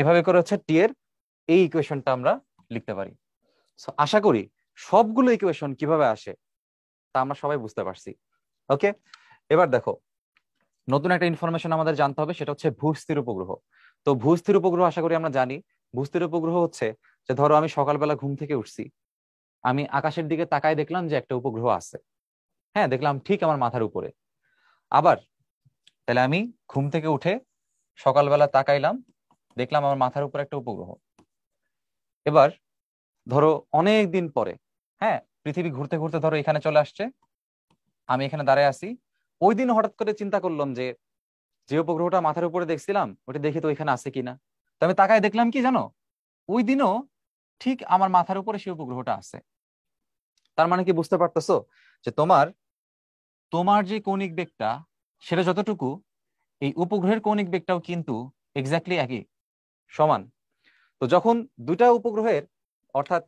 এভাবে করে হচ্ছে টি এর এই ইকুয়েশনটা আমরা লিখতে পারি। আশা করি সবগুলো ইকুয়েশন কিভাবে আসে তা আমরা সবাই বুঝতে পারছি। ওকে, এবার দেখো নতুন একটা ইনফরমেশন আমাদের জানতে হবে, সেটা হচ্ছে ভূস্থির উপগ্রহ। তো ভূস্থির উপগ্রহ আশা করি আমরা জানি, ভূস্থির উপগ্রহ হচ্ছে যে ধরো আমি সকালবেলা ঘুম থেকে উঠছি, আমি আকাশের দিকে তাকায় দেখলাম যে একটা উপগ্রহ আছে, হ্যাঁ দেখলাম ঠিক আমার মাথার উপরে। আবার তাহলে আমি ঘুম থেকে উঠে সকালবেলা তাকাইলাম, দেখলাম আমার মাথার উপর একটা উপগ্রহ। এবার ধরো অনেক দিন পরে, হ্যাঁ পৃথিবী ঘুরতে ঘুরতে ধরো এখানে চলে আসছে, আমি এখানে দাঁড়ায় আছি। ওই দিন হঠাৎ করে চিন্তা করলাম যে যে উপগ্রহটা মাথার উপরে দেখছিলাম ওটা দেখি তো ওইখানে আছে কিনা। তো আমি তাকায় দেখলাম কি জানো, ওই দিনও ঠিক আমার মাথার উপরে সেই উপগ্রহটা আছে। তার মানে কি বুঝতে পারতেছো যে তোমার তোমার যে কৌণিক বেগটা সেটা যতটুকু, এই উপগ্রহের কৌণিক বেগটাও কিন্তু এক্স্যাক্টলি একই, সমান। তো যখন দুটা উপগ্রহের, অর্থাৎ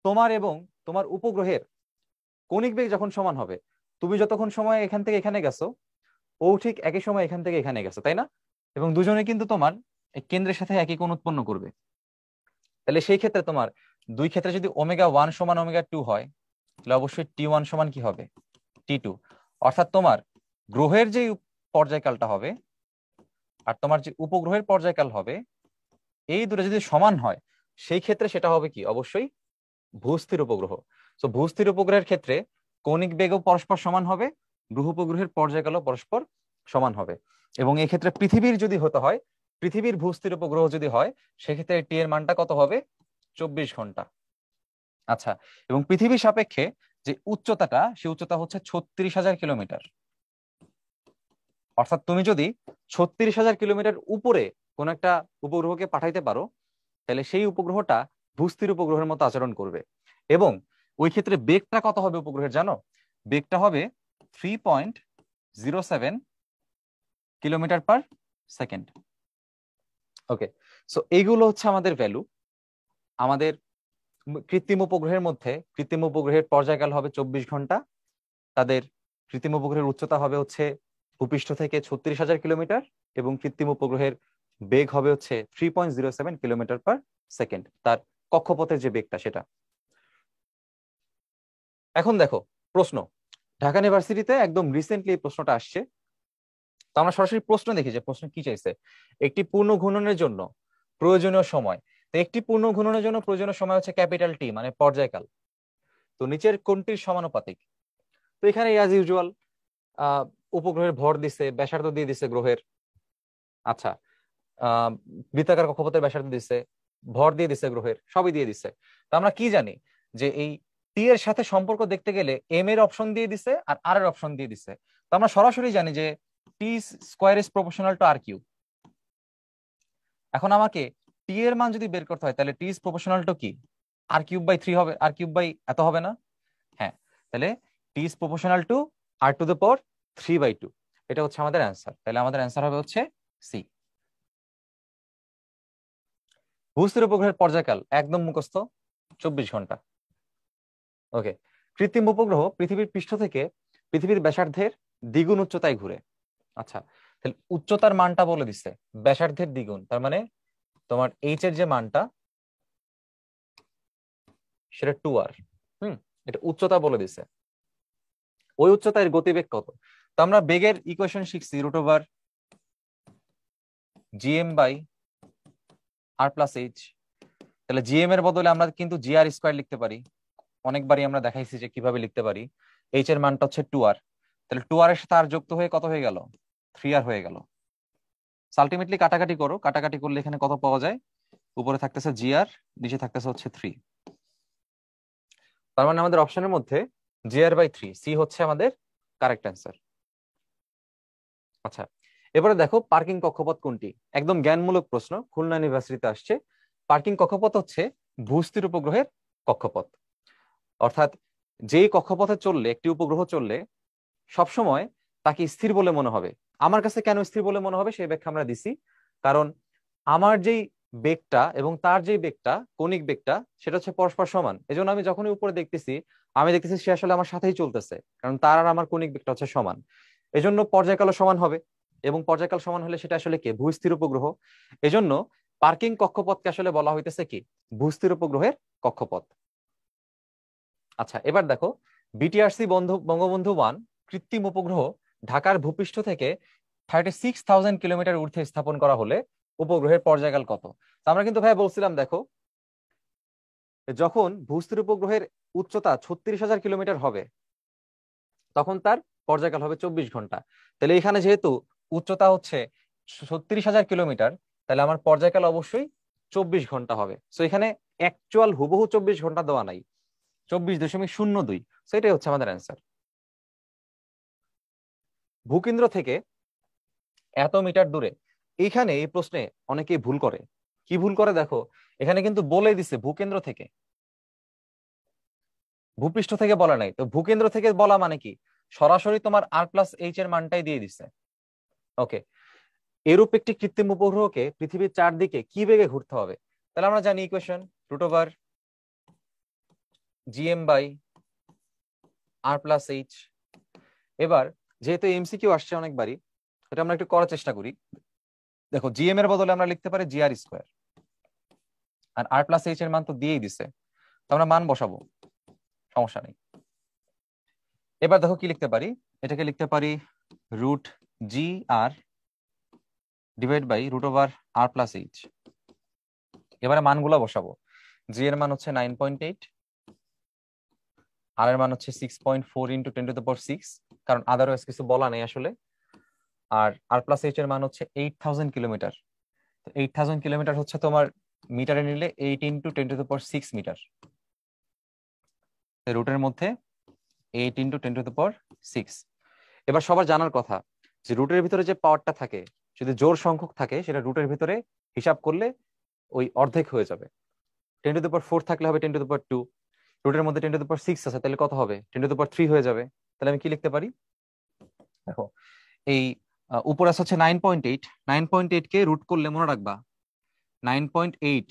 তোমার এবং তোমার উপগ্রহের কৌণিক বেগ যখন সমান হবে, তুমি যতক্ষণ সময় এখান থেকে এখানে গেছো ও ঠিক একই সময় এখান থেকে এখানে গেছে, তাই না? এবং দুজনে কিন্তু তোমার এই কেন্দ্রের সাথে একই কোণ উৎপন্ন করবে। তাহলে সেই ক্ষেত্রে তোমার দুই ক্ষেত্রে যদি ওমেগা 1 সমান ওমেগা 2 হয়, তাহলে অবশ্যই T1 সমান কি হবে T2। অর্থাৎ তোমার গ্রহের যে পর্যায়কালটা হবে আর তোমার যে উপগ্রহের পর্যায়কাল হবে, এই দুটো যদি সমান হয় সেই ক্ষেত্রে সেটা হবে কি অবশ্যই ভূস্থির উপগ্রহ। তো ভূস্থির উপগ্রহের ক্ষেত্রে কৌণিক বেগও পরস্পর সমান হবে, গ্রহ উপগ্রহের পর্যায়কালও পরস্পর সমান হবে। এবং এই ক্ষেত্রে পৃথিবীর যদি হতে হয়, পৃথিবীর ভূস্থির উপগ্রহ যদি হয়, সেক্ষেত্রে টি এর মানটা কত হবে 24 ঘন্টা। আচ্ছা, এবং পৃথিবীর সাপেক্ষে যে উচ্চতাটা, সেই উচ্চতা হচ্ছে 36,000 কিলোমিটার। অর্থাৎ তুমি যদি 36,000 কিলোমিটার উপরে কোন একটা উপগ্রহকে পাঠাইতে পারো, তাহলে সেই উপগ্রহটা ভূস্থির উপগ্রহের মতো আচরণ করবে। এবং ওই ক্ষেত্রে বেগটা কত হবে উপগ্রহের জানো? বেগটা হবে 3.07 কিলোমিটার পার সেকেন্ড। ওকে, সো এইগুলো হচ্ছে আমাদের ভ্যালু। আমাদের কৃত্রিম উপগ্রহের মধ্যে কৃত্রিম উপগ্রহের পর্যায়কাল হবে 24 ঘন্টা, তাদের কৃত্রিম উপগ্রহের উচ্চতা হবে হচ্ছে ভূপৃষ্ঠ থেকে 36,000 কিলোমিটার, এবং কৃত্রিম উপগ্রহের বেগ হবে হচ্ছে 3.07 কিলোমিটার পার সেকেন্ড, তার কক্ষপথের যে বেগটা সেটা। এখন দেখো প্রশ্ন, ঢাকা ইউনিভার্সিটিতে একদম রিসেন্টলি এই প্রশ্নটা আসছে। তো আমরা সরাসরি প্রশ্ন দেখি যে প্রশ্ন কি চাইছে। একটি পূর্ণ ঘূর্ণনের জন্য প্রয়োজনীয় সময়, তো একটি পূর্ণ ঘূর্ণনের জন্য প্রয়োজনীয় সময় হচ্ছে ক্যাপিটাল টি, মানে পর্যায়কাল। তো নিচের কোনটির সমানুপাতিক? তো এখানে অ্যাজ ইউজুয়াল উপগ্রহের ভর দিছে, ব্যাসার্ধ দিয়ে দিছে গ্রহের। আচ্ছা, বৃত্তাকার কক্ষপথের ব্যাসার্ধ দিছে, ভর দিয়ে দিছে গ্রহের, সবই দিয়ে দিছে। তো আমরা কি জানি যে এই টি এর সাথে সম্পর্ক দেখতে গেলে এম এর অপশন দিয়ে দিছে আর আর এর অপশন দিয়ে দিছে। তো আমরা সরাসরি জানি যে T square is proportional to R cube. এখন আমাকে টি এর মান যদি বের করতে হয়, তাহলে টি ইজ প্রপোর্শনাল টু কি r³/3 হবে, r³ এত হবে না? হ্যাঁ, তাহলে টি ইজ প্রপোর্শনাল টু r⁻³ এটা হচ্ছে আমাদের অ্যান্সার। তাহলে আমাদের অ্যান্সার হবে হচ্ছে সি। ভূস্থির উপগ্রহের পর্যায়কাল একদম মুখস্থ, 24 ঘন্টা। ওকে, কৃত্রিম উপগ্রহ পৃথিবীর পৃষ্ঠ থেকে পৃথিবীর ব্যাসার্ধের দ্বিগুণ উচ্চতায় ঘুরে। আচ্ছা, তাহলে উচ্চতার মানটা বলে দিচ্ছে ব্যাসার্ধের দ্বিগুণ, তার মানে তোমার এইচ এর যে মানটা সেটা 2r। এটা উচ্চতা বলে দিছে। ওই উচ্চতার গতিবেগ কত? তো আমরা বেগের ইকুয়েশন শিখছি √gm/r+h। তাহলে জিএম এর বদলে আমরা কিন্তু gr² লিখতে পারি। অনেকবারই আমরা দেখাইছি যে কিভাবে লিখতে পারি। এইচ এর মানটা হচ্ছে 2r, তাহলে 2r এর সাথে আর যুক্ত হয়ে কত হয়ে গেল 3r হয়ে গেল। আলটিমেটলি কাটাকাটি করো, কাটাকাটি করলে এখানে কত পাওয়া যায়? উপরে থাকতেছে gr, নিচে থাকতেছে হচ্ছে 3। তার মানে আমাদের অপশনের মধ্যে gr/3, সি হচ্ছে আমাদের কারেক্ট অ্যান্সার। আচ্ছা, এবারে দেখো পার্কিং কক্ষপথ কোনটি। একদম জ্ঞানমূলক প্রশ্ন, খুলনা ইউনিভার্সিটিতে আসছে। পার্কিং কক্ষপথ হচ্ছে ভূস্থির উপগ্রহের কক্ষপথ। অর্থাৎ যেই কক্ষপথে চললে, একটি উপগ্রহ চললে সবসময় তাকে স্থির বলে মনে হবে। আমার কাছে কেন স্থির বলে মনে হবে সেই ব্যাখ্যা আমরা দিছি। কারণ আমার যেই বেগটা এবং তার যেই বেগটা, কৌণিক বেগটা, সেটা হচ্ছে পরস্পর সমান। এজন্য আমি যখনই উপরে দেখতেছি, আমি দেখতেছি সে আসলে আমার সাথেই চলতেছে, কারণ তার আর আমার কৌণিক বেগটা হচ্ছে সমান। এজন্য পর্যায়কালও সমান হবে, এবং পর্যায়কাল সমান হলে সেটা আসলে কি ভূস্থির উপগ্রহ। এজন্য পার্কিং কক্ষপথকে আসলে বলা হইতেছে কি ভূস্থির উপগ্রহের কক্ষপথ। আচ্ছা, এবার দেখো বিটিআরসি বঙ্গবন্ধু 1 কৃত্রিম উপগ্রহ ঢাকার ভূপৃষ্ঠ থেকে 36,000 কিলোমিটার ঊর্ধ্বে স্থাপন করা হলে উপগ্রহের পর্যায়কাল কত? তো আমরা কিন্তু ভাই বলছিলাম, দেখো যখন ভূস্থির উপগ্রহের উচ্চতা 36,000 কিলোমিটার হবে, তখন তার পর্যায়কাল হবে 24 ঘন্টা। তাহলে এখানে যেহেতু উচ্চতা হচ্ছে 36,000 কিলোমিটার, তাহলে আমার পর্যায়কাল অবশ্যই 24 ঘন্টা হবে। তো এখানে অ্যাকচুয়াল হুবহু 24 ঘন্টা দেওয়া নাই, 24.02। সেটাই হচ্ছে আমাদের অ্যান্সার। ভূকেন্দ্র থেকে এত মিটার দূরে, এইখানে এই প্রশ্নে অনেকেই ভুল করে। কি ভুল করে দেখো, এখানে কিন্তু বলে দিছে ভূকেন্দ্র থেকে, ভূপৃষ্ঠ থেকে বলা নাই। তো ভূকেন্দ্র থেকে বলা মানে কি সরাসরি তোমার r+h এর মানটাই দিয়ে দিছে। ওকে, এরূপ একটি কৃত্রিম উপগ্রহকে পৃথিবীর চারদিকে কি বেগে ঘুরতে হবে? তাহলে আমরা জানি ইকুয়েশন √gm/r+h। এবার যেহেতু এমসিকিউ আসছে অনেকবারই, এটা আমরা একটু করার চেষ্টা করি। দেখো জিএম এর বদলে আমরা লিখতে পারি gr², আর r+h এর মান তো দিয়েই দিছে, তো আমরা মান বসাবো, সমস্যা নেই। এবার দেখো কি লিখতে পারি, এটাকে লিখতে পারি root G R divide by root over R plus H. এবারে মানগুলো বসাবো। জি এর মান হচ্ছে 9.8, আর এর মান হচ্ছে 6.4 ইন্টু 10⁶, কারণ আদারওয়াইজ কিছু বলা নেই আসলে। আর আর প্লাস এইচ এর মান হচ্ছে 8000 কিলোমিটার। তো 8000 কিলোমিটার হচ্ছে তোমার মিটারে নিলে 8 ইন্টু 10⁶ মিটার। রুটের মধ্যে 8 ইন্টু 10⁶। এবার সবার জানার কথা যে রুটের ভিতরে যে পাওয়ারটা থাকে, যদি জোড় সংখ্যক থাকে সেটা রুটের ভিতরে হিসাব করলে ওই অর্ধেক হয়ে যাবে। 10⁴ থাকলে হবে 10⁻²। রুটের মধ্যে 10⁶ আছে, তাহলে কত হবে? 10⁻³ হয়ে যাবে। তাহলে আমি কি লিখতে পারি দেখো, এই উপর আছে হচ্ছে 9.8, 9.8 কে রুট করলে মনে রাখবা 9.8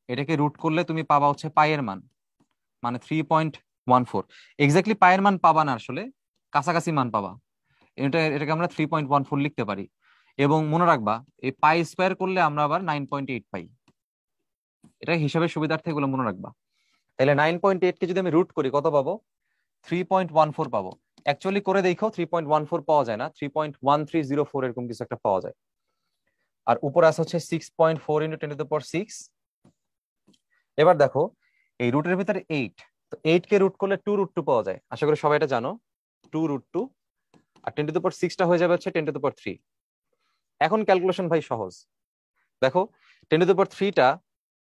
এটাকে রুট করলে তুমি পাবা হচ্ছে পাইয়ের মান, মানে 3.14। এক্স্যাক্টলি পাইয়ের মান পাবা না, আসলে কাছাকাছি মান পাবা। এটাকে আমরা 3.14 লিখতে পারি। এবং মনে রাখবা এই পাই স্কোয়ার করলে আমরা আবার 9.8 পাই। এটা হিসাবের সুবিধার্থে এগুলো মনে রাখবা। তাহলে 9.8 কে যদি আমি রুট করি কত পাবো? 3.14 পাবো। অ্যাকচুয়ালি করে দেখো 3.14 পাওয়া যায় না, 3.1304 এরকম কিছু একটা পাওয়া যায়। আর উপরে আছে হচ্ছে 6.4 ইন্টু 10⁶। এবার দেখো এই রুটের ভিতরে 8, তো 8 কে রুট করলে 2√2 পাওয়া যায়, আশা করি সবাই এটা জানো। 2√2 আর 10⁶ টা হয়ে যাবে হচ্ছে 10⁻3। এখন ক্যালকুলেশন ভাই সহজ। দেখো 10⁻3 টা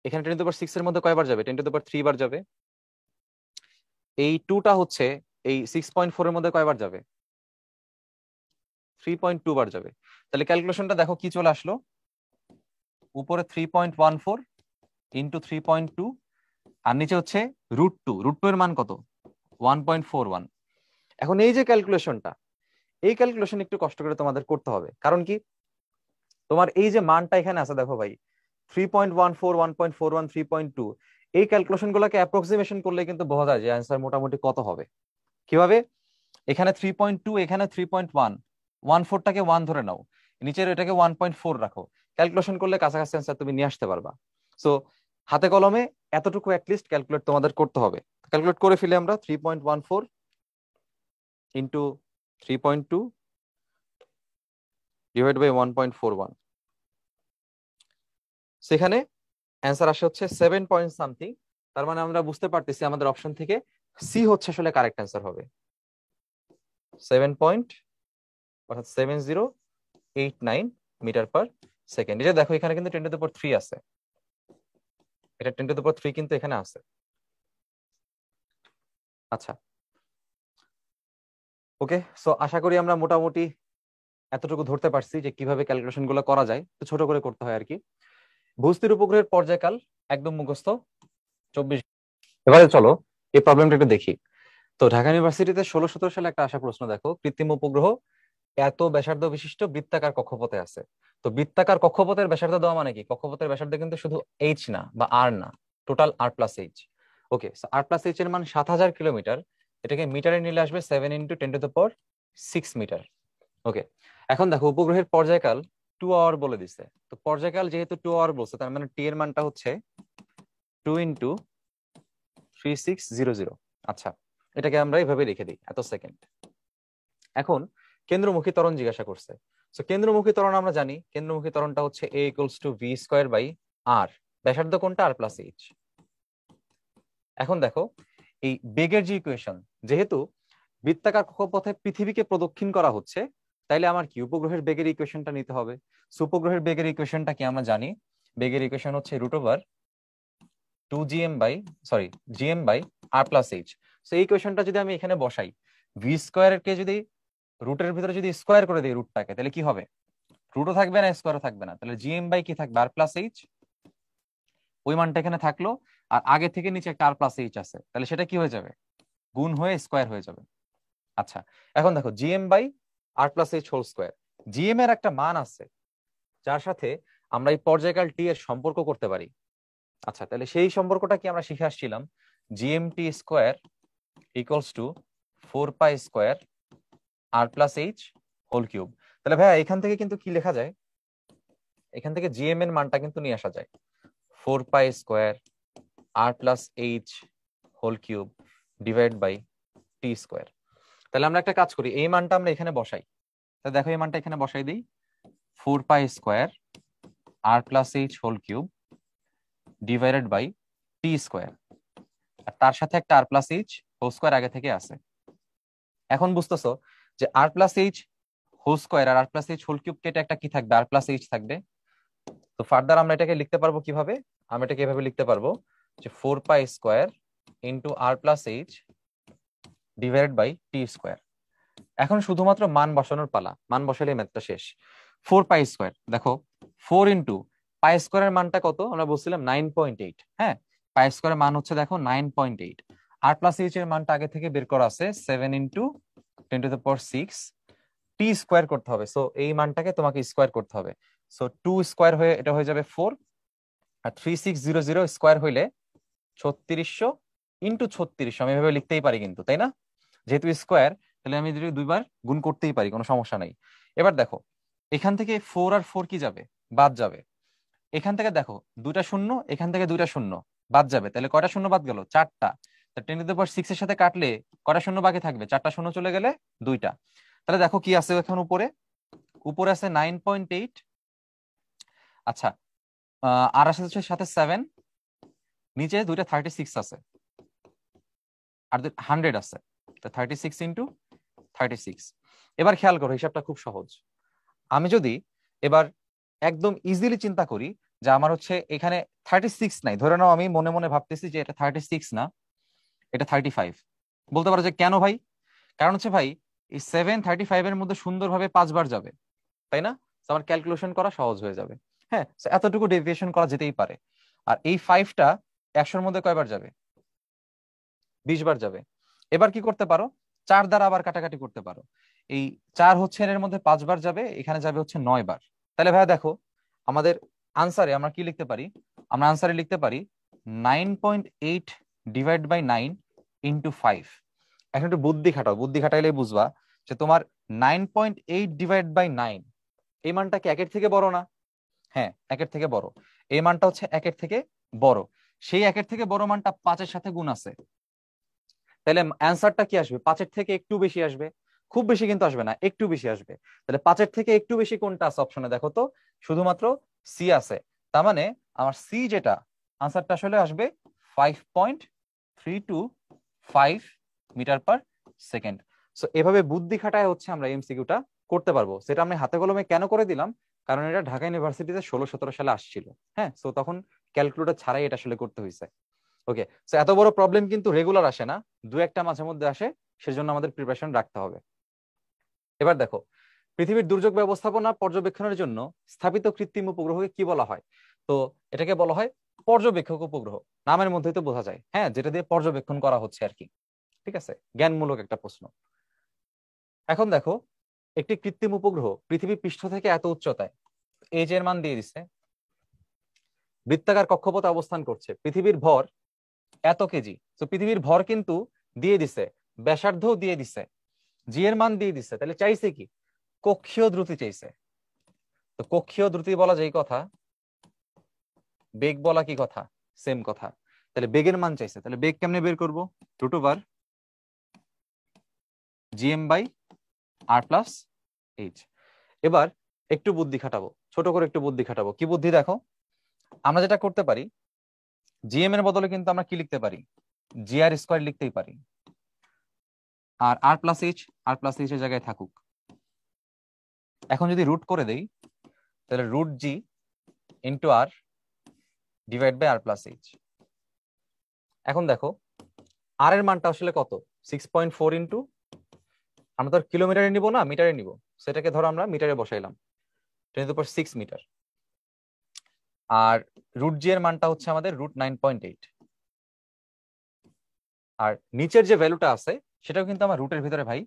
এখানে 10⁶ এর মধ্যে কয়বার যাবে? 10⁻3 বার যাবে। এই 2 টা হচ্ছে এই 6.4 এর মধ্যে কয়বার যাবে? 3.2 বার যাবে। তাহলে ক্যালকুলেশনটা দেখো কি চলে আসলো, উপরে 3.14 ইন্টু 3.2 আর নিচে হচ্ছে √2। √2 এর মান কত? 1.41। এখন এই যে ক্যালকুলেশনটা, এই ক্যালকুলেশন একটু কষ্ট করে তোমাদের করতে হবে। কারণ কি, তোমার এই যে মানটা এখানে আছে দেখো ভাই, 3.14, 1.41, 3.2, এই ক্যালকুলেশন গুলোকে অ্যাপ্রক্সিমেশন করলে কিন্তু বোঝা যায় যে অ্যান্সার মোটামুটি কত হবে। কিভাবে? এখানে 3.2, এখানে 3.1, 1/4টাকে 1 ধরে নাও, নিচের এটাকে 1.4 রাখো। ক্যালকুলেশন করলে কাছাকাছি অ্যান্সার তুমি নিয়ে আসতে পারবা। সো হাতে কলমে এতটুকু অ্যাটলিস্ট ক্যালকুলেট তোমাদের করতে হবে। ক্যালকুলেট করে ফেলে আমরা 3.14 ইন্টু 3.2 ডিভাইড বাই 1.41। সেখানে অ্যান্সার আসে হচ্ছে 7 পয়েন্ট সামথিং। তার মানে আমরা বুঝতে পারতেছি আমাদের অপশন থেকে সি হচ্ছে আসলে কারেক্ট অ্যান্সার হবে। 7 পয়েন্ট, অর্থাৎ 7089 মিটার পার সেকেন্ড। এটা দেখো এখানে কিন্তু 10⁻3 আছে, এটা 10⁻3 কিন্তু এখানে আছে। আচ্ছা, ওকে। সো আশা করি আমরা মোটামুটি এতটুকু ধরতে পারছি যে কিভাবে ক্যালকুলেশন গুলো করা যায়। তো ছোট করে করতে হয় আর কি। ভূস্থির উপগ্রহের পর্যায়কাল একদম মুখস্থ 24। এবারে চলো এই প্রবলেমটা একটু দেখি। তো ঢাকা ইউনিভার্সিটিতে 16-17 সালে একটা আসা প্রশ্ন দেখো, কৃত্রিম উপগ্রহ এত ব্যাসার্ধ বিশিষ্ট বৃত্তাকার কক্ষপথে আছে। তো বৃত্তাকার কক্ষপথের ব্যাসার্ধ দেওয়া মানে কি? কক্ষপথের ব্যাসার্ধ কিন্তু শুধু এইচ না বা আর না, টোটাল আর প্লাস এইচ। ওকে, আর প্লাস এইচ এর মান 7000 কিলোমিটার। এটাকে মিটারে নিলে আসবে 7 ইন্টু 10⁶ মিটার। ওকে, এখন দেখো উপগ্রহের পর্যায়কাল 2 আওয়ার বলে দিচ্ছে। তো পর্যায়কাল যেহেতু 2 আওয়ার বলছে, তার মানে টি এর মানটা হচ্ছে 2 ইন্টু 3600। আচ্ছা, এটাকে আমরা এইভাবে রেখে দিই, এত সেকেন্ড। এখন কেন্দ্রমুখী ত্বরণ জিজ্ঞাসা করছে। সো কেন্দ্রমুখী ত্বরণ আমরা জানি, কেন্দ্রমুখী ত্বরণটা হচ্ছে a = v²/r। ব্যাসার্ধ কোনটা? আর প্লাস এইচ। এখন দেখো এই বেগের যে ইকুয়েশন, যেহেতু বৃত্তাকার কক্ষপথে পৃথিবীকে প্রদক্ষিণ করা হচ্ছে, তাইলে আমার কি উপগ্রহের বেগের ইকুয়েশনটা নিতে হবে। সো উপগ্রহের বেগের ইকুয়েশনটা কি আমরা জানি, বেগের ইকুয়েশন হচ্ছে √2gm/r প্লাস এইচ। সো এই ইকুয়েশনটা যদি আমি এখানে বসাই, v² কে যদি রুটের ভিতরে যদি স্কোয়ার করে দিই রুটটাকে, তাহলে কি হবে? রুটও থাকবে না, স্কোয়ারও থাকবে না, তাহলে gm/, কি থাকবে? আর প্লাস এইচ। ওই মানটা এখানে থাকলো, আর আগে থেকে নিচে একটা আর প্লাস এইচ আছে, তাহলে সেটা কি হয়ে যাবে? গুণ হয়ে স্কোয়ার হয়ে যাবে। আচ্ছা, এখন দেখো gm/r+h², gm এর একটা মান আছে যার সাথে আমরা এই পর্যায়কাল টি এর সম্পর্ক করতে পারি। আচ্ছা, তাহলে সেই সম্পর্কটা কি আমরা শিখে আসছিলাম, gmt² = 4π² r+h²। তাহলে ভাইয়া এখান থেকে কিন্তু কি লেখা যায়, এখান থেকে জিএম এর মানটা কিন্তু নিয়ে আসা যায় 4π² r+h² ডিভাইড বাই t²। তাহলে আমরা একটা কাজ করি, এই মানটা আমরা এখানে বসাই। তাহলে দেখো এই মানটা এখানে বসাই দিই, 4π² r+h whole cube divided by T square, আর তার সাথে একটা r+h হোল স্কোয়ার আগে থেকে আছে। এখন বুঝতেছো যে r+h হোল স্কোয়ার আর r+h হোল কিউব কেটে একটা কি থাকবে, r+h থাকবে। তো ফার্দার আমরা এটাকে লিখতে পারবো কিভাবে, আমরা এটাকে এভাবে লিখতে পারবো যে 4π² into r+h divided by T square. এখন শুধুমাত্র মান বসানোর পালা, মান বসালে ম্যাথটা শেষ। 4π², দেখো 4 ইন্টু π² এর মানটা কত আমরা বলছিলাম 9.8। হ্যাঁ, π² এর মান হচ্ছে দেখো 9.8। r+h এর মানটা আগে থেকে বের করা আছে 7 ইন্টু 10⁶, টি স্কোয়ার করতে হবে। সো এই মানটাকে তোমাকে স্কোয়ার করতে হবে। সো 2 স্কোয়ার হয়ে এটা হয়ে যাবে 4, আর 3600 স্কোয়ার হইলে 3600 ইন্টু 3600, আমি এভাবে লিখতেই পারি কিন্তু, তাই না? যেহেতু স্কোয়ার, তাহলে আমি যদি দুইবার গুণ করতেই পারি, কোনো সমস্যা নাই। এবার দেখো এখান থেকে 4 আর 4 কি যাবে, বাদ যাবে। এখান থেকে দেখো দুইটা শূন্য, এখান থেকে দুইটা শূন্য বাদ যাবে, তাহলে কয়টা শূন্য বাদ গেল, 4টা। 10⁶ এর সাথে কাটলে কয়টা শূন্য বাকি থাকবে, 4টা শূন্য চলে গেলে 2টা। তাহলে দেখো কি আছে এখন উপরে, উপরে আছে 9.8। আচ্ছা, আর আছে হচ্ছে সাথে 7, নিচে দুইটা 36 আছে আর 100 আছে, 36 ইন্টু 36। এবার খেয়াল করো, হিসাবটা খুব সহজ। আমি যদি এবার একদম ইজিলি চিন্তা করি যে আমার হচ্ছে এখানে 36 নাই, ধরে নাও আমি মনে মনে ভাবতেছি যে এটা 36 না, এটা 35। বলতে পারো যে কেন ভাই? কারণ হচ্ছে ভাই এই 7 35 এর মধ্যে সুন্দরভাবে 5 বার যাবে, তাই না? তো আমার ক্যালকুলেশন করা সহজ হয়ে যাবে। হ্যাঁ, so এতটুকু ডেভিয়েশন করা যেতেই পারে। আর এই 5টা 100-র মধ্যে কয়বার যাবে, 20 বার যাবে। এবার কি করতে পারো, 4 দ্বারা আবার কাটাকাটি করতে পারো। এই 4 হচ্ছে এর মধ্যে 5 বার যাবে, এখানে যাবে হচ্ছে 9 বার। তাহলে ভাইয়া দেখো আমাদের আনসারে আমরা কি লিখতে পারি, আমরা আনসারে লিখতে পারি 9.8 ডিভাইড বাই 9 ইন্টু 5। এখন একটু বুদ্ধি খাটাও, বুদ্ধি খাটাইলেই বুঝবা যে তোমার 9.8 ডিভাইড বাই 9, এই মানটা কি 1-এর থেকে বড় না? হ্যাঁ, 1-এর থেকে বড়। এই মানটা হচ্ছে 1-এর থেকে বড়, সেই 1-এর থেকে বড় মানটা 5-এর সাথে গুণ আছে। তাহলে অ্যান্সারটা কি আসবে, 5-এর থেকে একটু বেশি আসবে। খুব বেশি কিন্তু আসবে না, একটু বেশি আসবে। তাহলে 5-এর থেকে একটু বেশি কোনটা আছে অপশনে দেখো তো, শুধুমাত্র সি আছে। তার মানে আমার সি যেটা আনসারটা আসলে আসবে 5.325 মিটার পার সেকেন্ড। সো এভাবে বুদ্ধি খাটায় হচ্ছে আমরা এমসিকিউটা করতে পারবো। সেটা আমি হাতে কলমে কেন করে দিলাম, কারণ এটা ঢাকা ইউনিভার্সিটিতে 16-17 সালে আসছিল। হ্যাঁ, সো তখন ক্যালকুলেটর ছাড়াই এটা আসলে করতে হয়েছে। ওকে, সো এত বড় প্রবলেম কিন্তু রেগুলার আসে না, দু একটা মাঝে মধ্যে আসে, সেজন্য আমাদের প্রিপারেশন রাখতে হবে। এবার দেখো, পৃথিবীর দুর্যোগ ব্যবস্থাপনা পর্যবেক্ষণের জন্য স্থাপিত কৃত্রিম উপগ্রহকে কি বলা হয়? তো এটাকে বলা হয় পর্যবেক্ষক উপগ্রহ। নামের মধ্যেই তো বোঝা যায়, হ্যাঁ, যেটা দিয়ে পর্যবেক্ষণ করা হচ্ছে আর কি। ঠিক আছে, জ্ঞানমূলক একটা প্রশ্ন। এখন দেখো, একটি কৃত্রিম উপগ্রহ পৃথিবী পৃষ্ঠ থেকে এত উচ্চতায়, এই যে এর মান দিয়ে দিছে, বৃত্তাকার কক্ষপথে অবস্থান করছে, পৃথিবীর ভর এত কেজি। তো পৃথিবীর ভর কিন্তু দিয়ে দিছে, ব্যাসার্ধও দিয়ে দিছে, জি এর মান দিয়ে দিছে, তাহলে চাইছে কি, কক্ষীয় দ্রুতি চাইছে। তো কক্ষীয় দ্রুতি বলা যেই কথা, বেগ বলা কি কথা, সেম কথা। তাহলে বেগের মান চাইছে, তাহলে বেগ কেমনে বের করব, √r জিএম বাই r+h। এবার একটু বুদ্ধি খাটাবো, ছোট করে একটু বুদ্ধি খাটাবো। কি বুদ্ধি দেখো, আমরা যেটা করতে পারি, জিএম এর বদলে কিন্তু আমরা কি লিখতে পারি, GR² লিখতেই পারি। আর r+h এর জায়গায় থাকুক। এখন যদি রুট করে দেই, তাহলে √g into r divide by r+h। এখন দেখো আর এর মানটা আসলে কত, 6.4 ইন্টু, আমরা তো কিলোমিটারে নিব না, মিটারে নিব, সেটাকে ধরো আমরা মিটারে বসাইলাম, 10⁶ মিটার। আর √g এর মানটা হচ্ছে আমাদের √9.8। আর নিচের যে ভ্যালুটা আছে সেটাও কিন্তু আমার রুটের ভিতরে ভাই,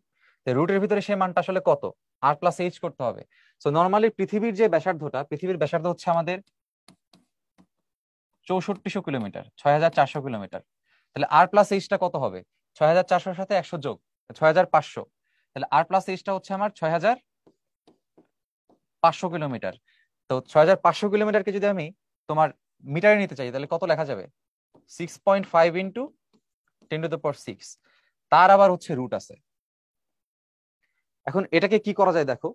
রুটের ভিতরে সেই মানটা আসলে কত, r+h করতে হবে। সো নর্মালি পৃথিবীর যে ব্যাসার্ধটা, পৃথিবীর ব্যাসার্ধ হচ্ছে আমাদের 6400 কিলোমিটার, 6400 কিলোমিটার। তাহলে r+h কত হবে, 6400-র সাথে 100 যোগ, 6500। তাহলে r+h হচ্ছে আমার 6500 কিলোমিটার। তো 6500 কিলোমিটারকে যদি আমি তোমার মিটারে নিতে চাই, তাহলে কত লেখা যাবে, 6.5 ইন্টু 10⁶। তার আবার হচ্ছে রুট আছে, এখন এটাকে কি করা যায় দেখো,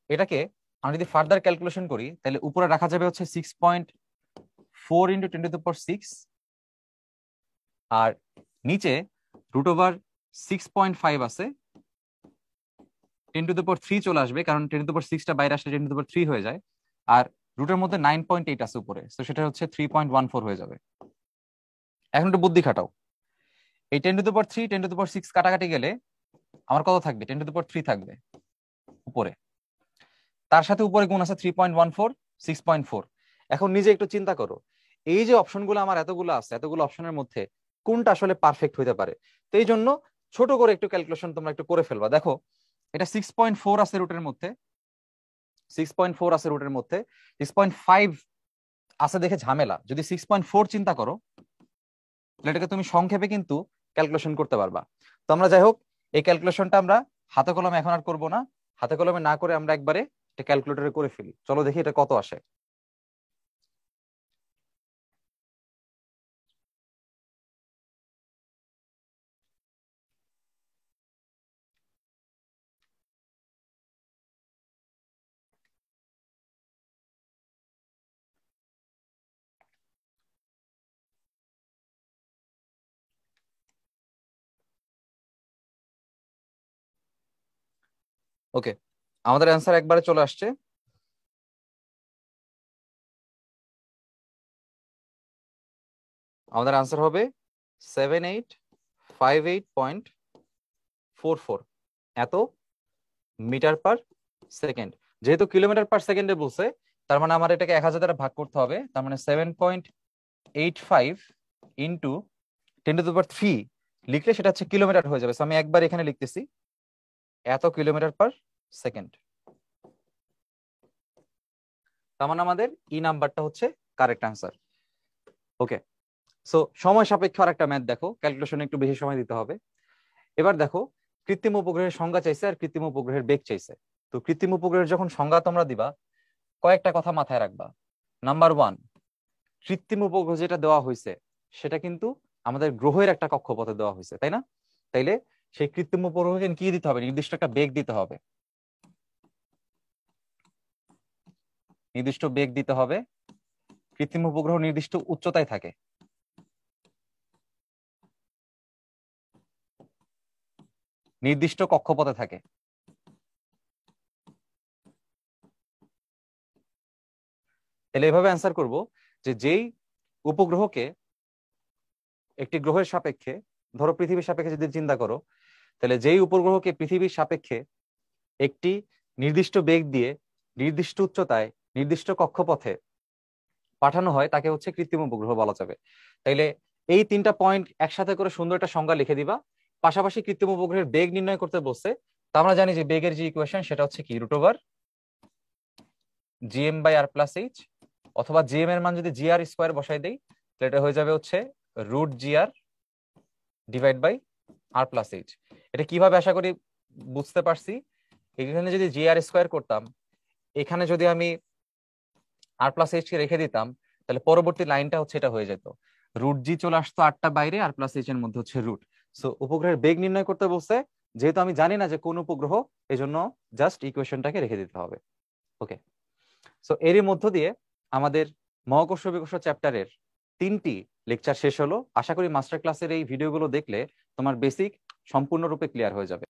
এটাকে আমরা যদি ফার্দার ক্যালকুলেশন করি তাহলে উপরে রাখা যাবে হচ্ছে 6.4 ইন্টু 10⁶, আর নিচে √6.5 আছে, 10⁻³ চলে আসবে, কারণ 10⁶ বাইরে আসলে 10⁻³ হয়ে যায়, আর রুটের মধ্যে 9.8 আছে উপরে, তো সেটা হচ্ছে 3.14 হয়ে যাবে। এখন একটু বুদ্ধি খাটাও, এই 10⁻³ 10⁶ কাটাকাটি গেলে আমার কত থাকবে? 10⁻³ থাকবে উপরে, তার সাথে উপরে গুণ আছে 3.14, 6.4। এখন নিজে একটু চিন্তা করো, এই যে অপশনগুলো আমার এতগুলো আছে, এতগুলো অপশনের মধ্যে কোনটা আসলে পারফেক্ট হইতে পারে? তো এই জন্য ছোট করে একটু ক্যালকুলেশন তোমরা একটু করে ফেলবা। দেখো এটা 6.4 আছে রুটের মধ্যে, 6.4 আছে রুটের মধ্যে, 6.5 আছে দেখে ঝামেলা। যদি 6.4 চিন্তা করো তাহলে এটাকে তুমি সংক্ষেপে কিন্তু ক্যালকুলেশন করতে পারবা। তো আমরা যাই হোক, এই ক্যালকুলেশনটা আমরা হাতে কলমে এখন আর করবো না, হাতে কলমে না করে আমরা একবারে এটা ক্যালকুলেটরে করে ফেলি। চলো দেখি এটা কত আসে। ওকে, আমাদের অ্যান্সার একবারে চলে আসছে। আমাদের আনসার হবে 7858.44 এত মিটার পার সেকেন্ড। যেহেতু কিলোমিটার পার সেকেন্ডে বলছে, তার মানে আমার এটাকে 1000 দ্বারা ভাগ করতে হবে, তার মানে 7.85 ইন্টু 10⁻³ লিখলে সেটা হচ্ছে কিলোমিটার হয়ে যাবে। আমি একবার এখানে লিখতেছি এত কিলোমিটার পার সেকেন্ড। তার মানে আমাদের ই নাম্বারটা হচ্ছে কারেক্ট আনসার। ওকে, সো সময় সাপেক্ষ আর একটা ম্যাথ দেখো, ক্যালকুলেশনে একটু বেশি সময় দিতে হবে। এবার দেখো, কৃত্রিম উপগ্রহের সংজ্ঞা চাইছে আর কৃত্রিম উপগ্রহের বেগ চাইছে। তো কৃত্রিম উপগ্রহের যখন সংজ্ঞা তোমরা দিবা, কয়েকটা কথা মাথায় রাখবা। নাম্বার 1, কৃত্রিম উপগ্রহ যেটা দেওয়া হয়েছে সেটা কিন্তু আমাদের গ্রহের একটা কক্ষপথে দেওয়া হয়েছে, তাই না? তাইলে সেই কৃত্রিম উপগ্রহকে কি দিতে হবে? নির্দিষ্ট একটা বেগ দিতে হবে, নির্দিষ্ট বেগ দিতে হবে। কৃত্রিম উপগ্রহ নির্দিষ্ট উচ্চতায় থাকে, নির্দিষ্ট কক্ষপথে থাকে। তাহলে এভাবে অ্যান্সার করব যে যেই উপগ্রহকে একটি গ্রহের সাপেক্ষে, ধরো পৃথিবীর সাপেক্ষে যদি চিন্তা করো, তাহলে যেই উপগ্রহকে পৃথিবীর সাপেক্ষে একটি নির্দিষ্ট বেগ দিয়ে নির্দিষ্ট উচ্চতায় নির্দিষ্ট কক্ষপথে পাঠানো হয় তাকে হচ্ছে কৃত্রিম উপগ্রহ বলা যাবে। তাইলে এই 3টা পয়েন্ট একসাথে করে সুন্দর একটা সংজ্ঞা লিখে দিবা। পাশাপাশি কৃত্রিম উপগ্রহের বেগ নির্ণয় করতে বলছে, তা আমরা জানি যে বেগের যে ইকুয়েশন সেটা হচ্ছে কি √gm/r+h, অথবা gm এর মান যদি gr² বসাই দেই তাহলে এটা হয়ে যাবে হচ্ছে √gr/r+h। এটা কিভাবে আশা করি বুঝতে পারছি। এখানে যদি gr² করতাম, এখানে যদি আমি r+h কে রেখে দিতাম, তাহলে পরবর্তী লাইনটা হচ্ছে এটা হয়ে যেত, √g চলে আসতো 8টা বাইরে, r+h এর মধ্যে হচ্ছে রুট। সো উপগ্রহের বেগ নির্ণয় করতে বলছে, যেহেতু আমি জানি না যে কোন উপগ্রহ, এজন্য জাস্ট ইকুয়েশনটাকে রেখে দিতে হবে। ওকে, সো এরই মধ্য দিয়ে আমাদের মহাকর্ষ বিকর্ষ চ্যাপ্টারের 3টি লেকচার শেষ হলো। আশা করি মাস্টার ক্লাসের এই ভিডিওগুলো দেখলে তোমার বেসিক সম্পূর্ণরূপে ক্লিয়ার হয়ে যাবে।